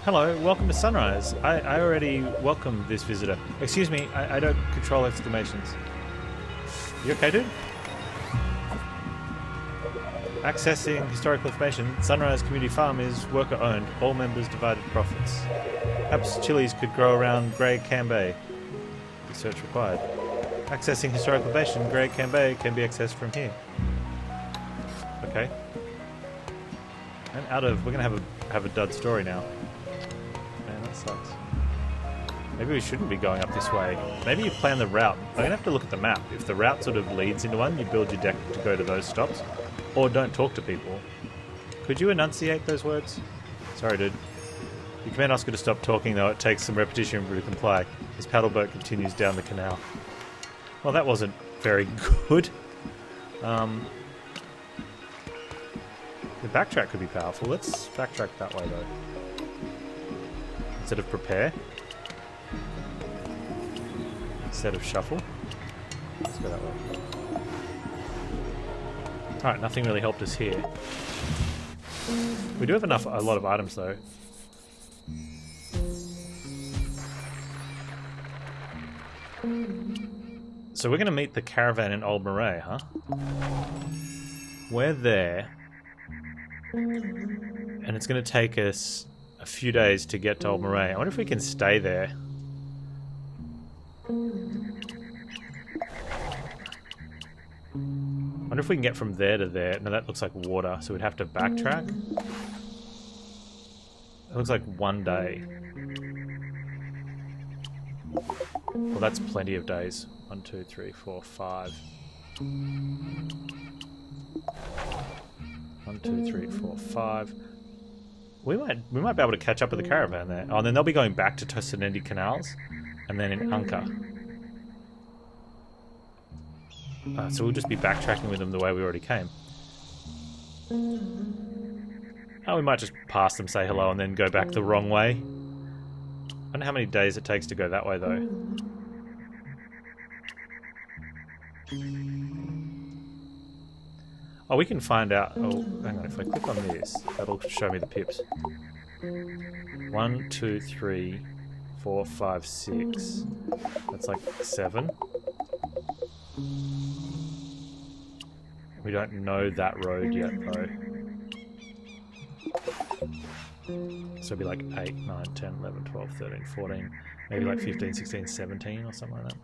Hello, welcome to Sunrise. I already welcomed this visitor. Excuse me, I don't control exclamations. You okay, dude? Accessing historical information. Sunrise Community Farm is worker owned. All members divided profits. Perhaps chilies could grow around Grey Cambay. Research required. Accessing historical information. Grey Cambay can be accessed from here. Okay. And out of... We're going to have a dud story now. Man, that sucks. Maybe we shouldn't be going up this way. Maybe you plan the route. I'm going to have to look at the map. If the route sort of leads into one, you build your deck to go to those stops. Or don't talk to people. Could you enunciate those words? Sorry, dude. You command Oscar to stop talking, though it takes some repetition for him to comply. His paddleboat continues down the canal. Well, that wasn't very good. The backtrack could be powerful. Let's backtrack that way, though. Instead of prepare. Instead of shuffle. Let's go that way. Alright, nothing really helped us here. We do have a lot of items, though. So we're going to meet the caravan in Old Moray, huh? We're there. And it's going to take us a few days to get to Old Moray. I wonder if we can stay there. I wonder if we can get from there to there. No, that looks like water, so we'd have to backtrack. It looks like one day. Well, that's plenty of days. 1, 2, 3, 4, 5. 1, 2, 3, 4, 5. We might be able to catch up with the caravan there. Oh, and then they'll be going back to Tosanendi Canals, and then in Anka. So we'll just be backtracking with them the way we already came. Oh, we might just pass them, say hello, and then go back the wrong way. I don't know how many days it takes to go that way, though. Oh, we can find out... Oh, hang on. If I click on this, that'll show me the pips. 1, 2, 3, 4, 5, 6. That's like 7. We don't know that road yet, though. So it'd be like 8, 9, 10, 11, 12, 13, 14, maybe like 15, 16, 17 or something like that.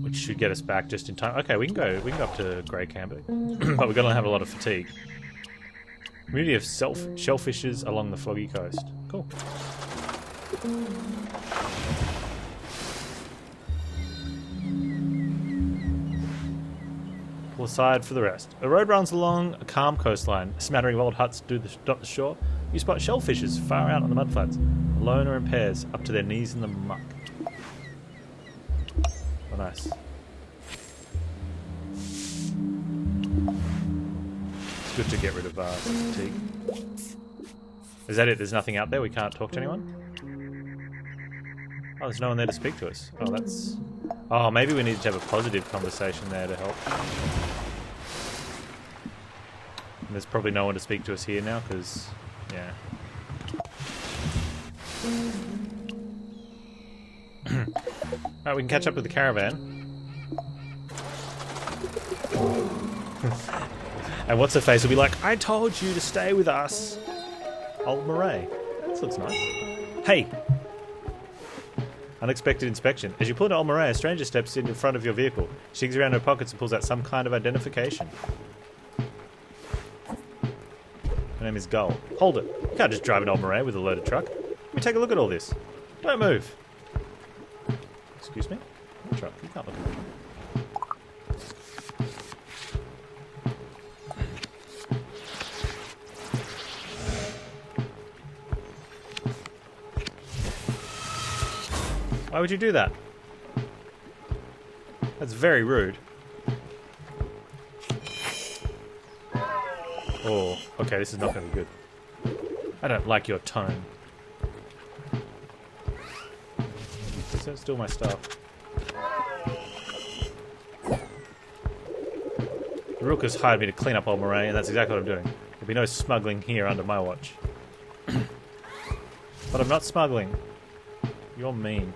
Which should get us back just in time. Okay, we can go up to Grey Camber. But we're gonna have a lot of fatigue. Community of shellfishes along the foggy coast. Cool. Pull aside for the rest. A road runs along a calm coastline. A smattering of old huts dot the shore. You spot shellfishes far out on the mudflats, alone or in pairs, up to their knees in the muck. Oh, nice. It's good to get rid of fatigue. Is that it? There's nothing out there? We can't talk to anyone? Oh, there's no one there to speak to us. Oh, that's... Oh, maybe we need to have a positive conversation there to help. And there's probably no one to speak to us here now, because... Yeah. Alright, we can catch up with the caravan. And what's her face will be like, I told you to stay with us. Old Murray. This looks nice. Hey! Unexpected inspection. As you pull into Old Murray, a stranger steps in front of your vehicle. She digs around her pockets and pulls out some kind of identification. Her name is Gull. Hold it. You can't just drive an Old Murray with a loaded truck. Let me take a look at all this. Don't move. Excuse me? Truck. You can't look at me. Why would you do that? That's very rude. Oh, okay, this is not going to be good. I don't like your tone. Please don't steal my stuff. The Rook has hired me to clean up Old Murray, and that's exactly what I'm doing. There'll be no smuggling here under my watch. But I'm not smuggling. You're mean.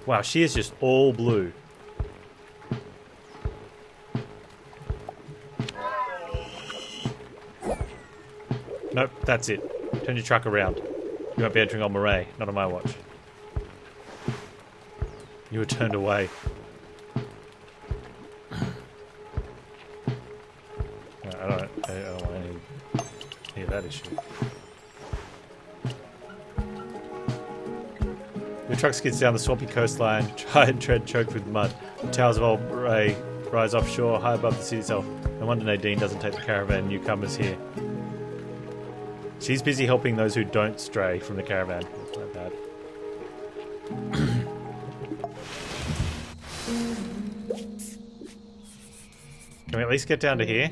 Wow, she is just all blue. Nope, that's it. Turn your truck around. You won't be entering Old Murray, not on my watch. You were turned away. I don't want any of that issue. Your truck skids down the swampy coastline, try and tread choked with mud. The towers of Old Murray rise offshore, high above the city itself. No wonder Nadine doesn't take the caravan newcomers here. She's busy helping those who don't stray from the caravan. That's not bad. Can we at least get down to here?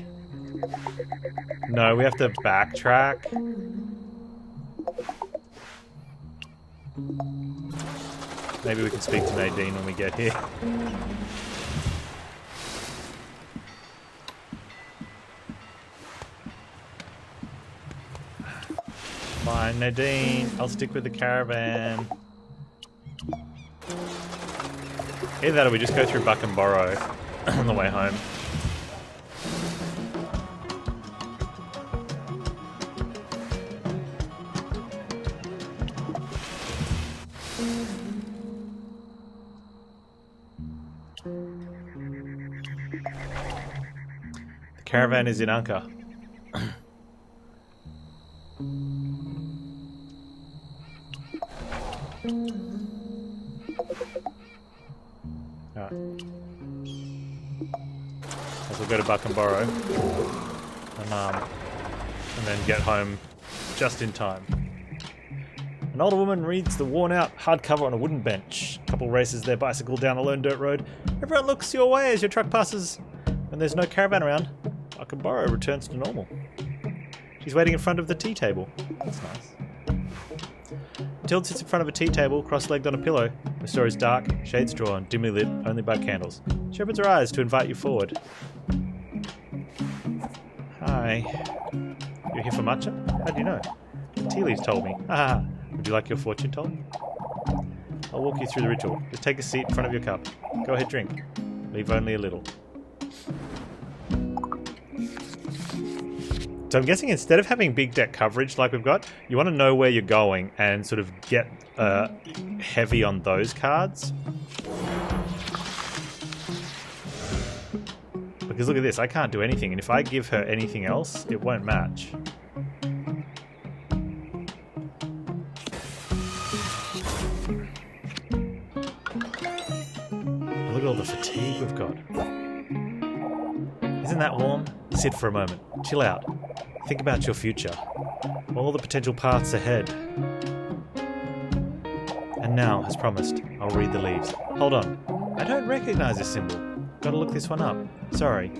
No, we have to backtrack. Maybe we can speak to Nadine when we get here. Fine, Nadine. I'll stick with the caravan. Either that or we just go through Buck and Borrow on the way home. The caravan is in anchor. As we'll go to Buck and Borrow and then get home just in time. An older woman reads the worn-out hardcover on a wooden bench. A couple races their bicycle down a lone dirt road. Everyone looks your way as your truck passes. When there's no caravan around, Buck and Borrow returns to normal. She's waiting in front of the tea table. That's nice. Matilda sits in front of a tea table, cross-legged on a pillow. The store is dark, shades drawn, dimly lit, only by candles. She opens her eyes to invite you forward. Hi. You're here for matcha? How do you know? The tea leaves told me. Ah, would you like your fortune told? I'll walk you through the ritual. Just take a seat in front of your cup. Go ahead, drink. Leave only a little. So I'm guessing instead of having big deck coverage like we've got, you want to know where you're going and sort of get heavy on those cards. Because look at this, I can't do anything, and if I give her anything else, it won't match. Look at all the fatigue we've got. Isn't that warm? Sit for a moment. Chill out. Think about your future. All the potential paths ahead. And now, as promised, I'll read the leaves. Hold on. I don't recognize this symbol. Gotta look this one up. Sorry.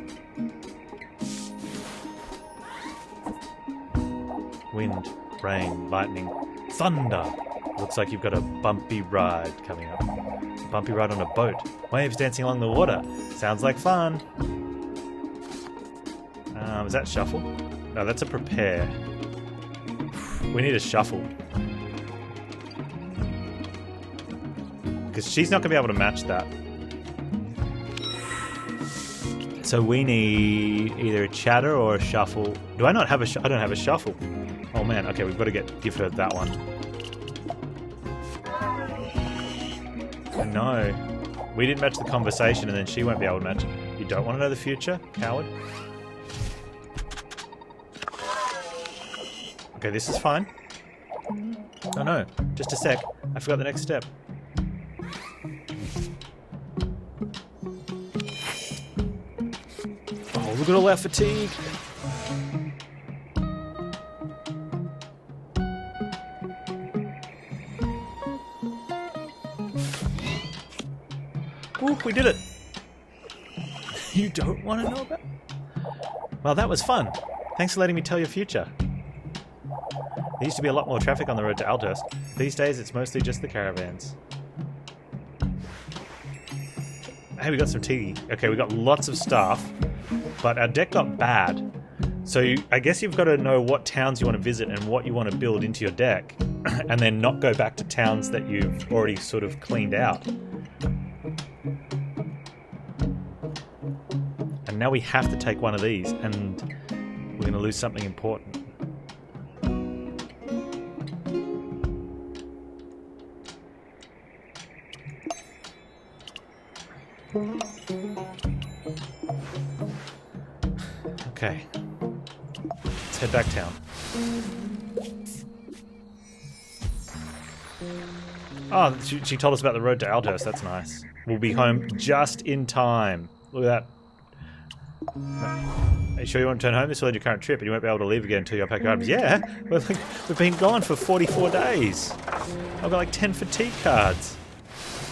Wind, rain, lightning, thunder. Looks like you've got a bumpy ride coming up. A bumpy ride on a boat. Waves dancing along the water. Sounds like fun. Is that shuffle? No, that's a prepare. We need a shuffle. because she's not going to be able to match that. So we need either a chatter or a shuffle. Do I not have a I don't have a shuffle. Oh man, okay, we've got to give her that one. Oh, no. We didn't match the conversation and then she won't be able to match it. You don't want to know the future, coward? Okay, this is fine. Oh no, just a sec. I forgot the next step. Oh, look at all that fatigue. Ooh, we did it. You don't want to know about? Well, that was fun. Thanks for letting me tell your future. There used to be a lot more traffic on the road to Althurst. These days, it's mostly just the caravans. Hey, we got some tea. Okay, we got lots of stuff, but our deck got bad. So I guess you've got to know what towns you want to visit and what you want to build into your deck, and then not go back to towns that you've already sort of cleaned out. And now we have to take one of these, and we're going to lose something important. Okay. Let's head back town. Oh, she told us about the road to Althurst. That's nice. We'll be home just in time. Look at that. Are you sure you want to turn home? This will end your current trip and you won't be able to leave again until you unpack your items. Yeah, we've been gone for 44 days. I've got like 10 fatigue cards.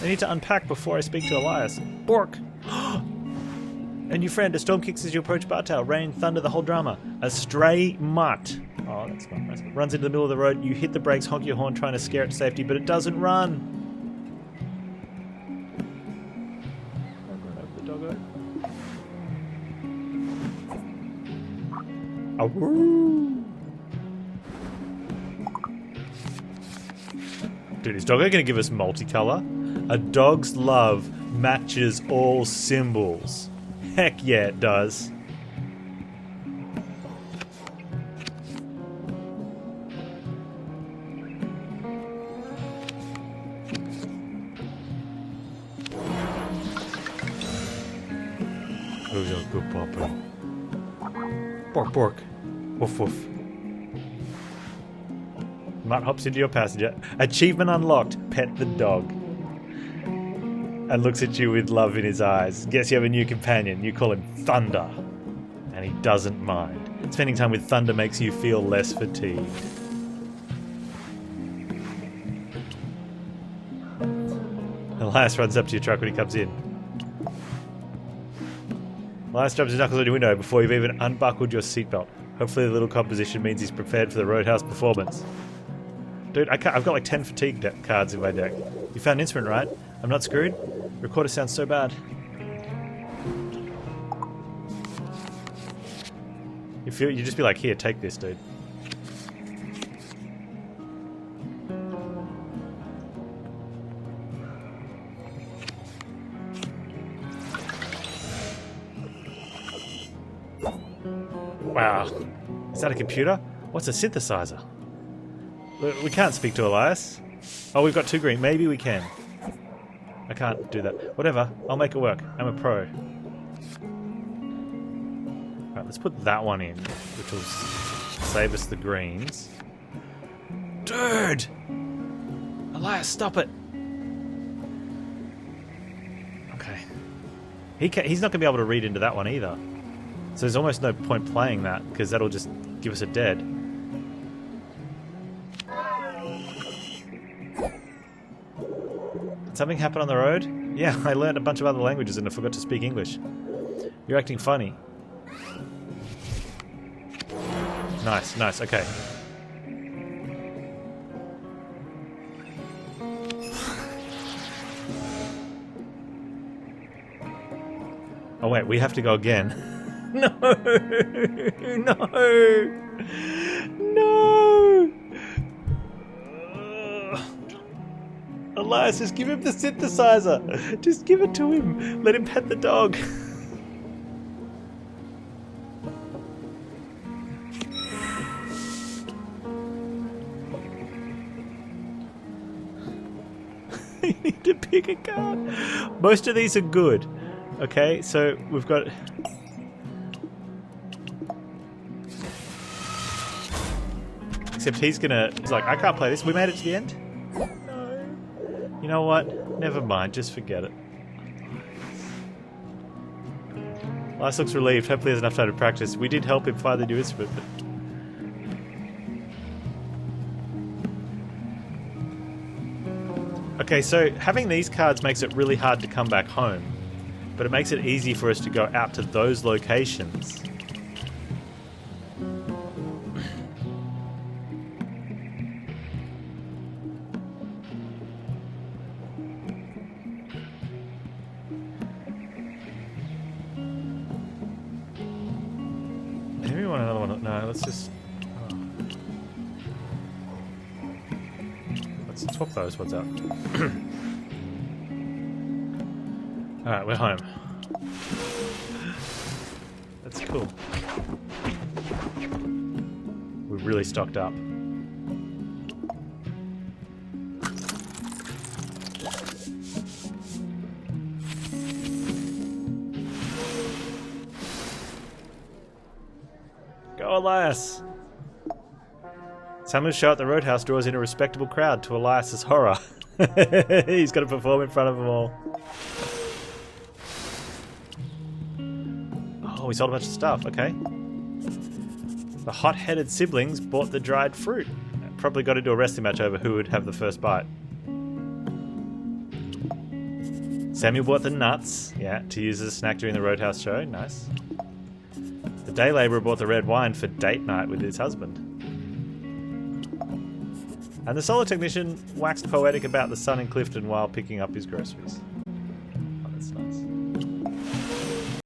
I need to unpack before I speak to Elias. Bork! A new friend, a storm kicks as you approach Bartail. Rain, thunder, the whole drama. A stray mutt. Oh, that's not nice. Runs into the middle of the road. You hit the brakes, honk your horn, trying to scare it to safety, but it doesn't run. I'll run over the doggo. Oh, dude, is doggo going to give us multicolor? A dog's love matches all symbols. Heck yeah, it does. Who's a good papa? Bork, bork. Woof, woof. Mutt hops into your passenger. Achievement unlocked. Pet the dog. And looks at you with love in his eyes. Guess you have a new companion. You call him Thunder. And he doesn't mind. Spending time with Thunder makes you feel less fatigued. Elias runs up to your truck when he comes in. Elias drops his knuckles on your window before you've even unbuckled your seatbelt. Hopefully the little composition means he's prepared for the roadhouse performance. Dude, I've got like 10 fatigue cards in my deck. You found an instrument, right? I'm not screwed? The recorder sounds so bad. You just be like, here, take this, dude. Wow. Is that a computer? What's a synthesizer? We can't speak to Elias. Oh, we've got 2 green. Maybe we can. I can't do that. Whatever. I'll make it work. I'm a pro. Alright, let's put that one in, which will save us the greens. Dude! Elias, stop it! Okay. He's not going to be able to read into that one either. So there's almost no point playing that, because that'll just give us a dead. Did something happen on the road? Yeah, I learned a bunch of other languages and I forgot to speak English. You're acting funny. Nice, nice, okay. Oh wait, we have to go again. No! No! No! Elias, just give him the synthesizer. Just give it to him. Let him pet the dog. You need to pick a card. Most of these are good. Okay, so we've got... Except he's like, I can't play this. We made it to the end? No. You know what? Never mind. Just forget it. Elias looks relieved. Hopefully there's enough time to practice. We did help him find the new instrument, but... Okay, so having these cards makes it really hard to come back home, but it makes it easy for us to go out to those locations. Maybe we want another one. No, let's just... Let's swap those ones out. Alright, we're home. That's cool. We're really stocked up. Go, Elias! Samuel's show at the Roadhouse draws in a respectable crowd to Elias's horror. He's got to perform in front of them all. Oh, we sold a bunch of stuff. Okay. The hot-headed siblings bought the dried fruit. Probably got into a wrestling match over who would have the first bite. Samuel bought the nuts, yeah, to use as a snack during the Roadhouse show. Nice. The day labourer bought the red wine for date night with his husband. And the solar technician waxed poetic about the sun in Clifton while picking up his groceries.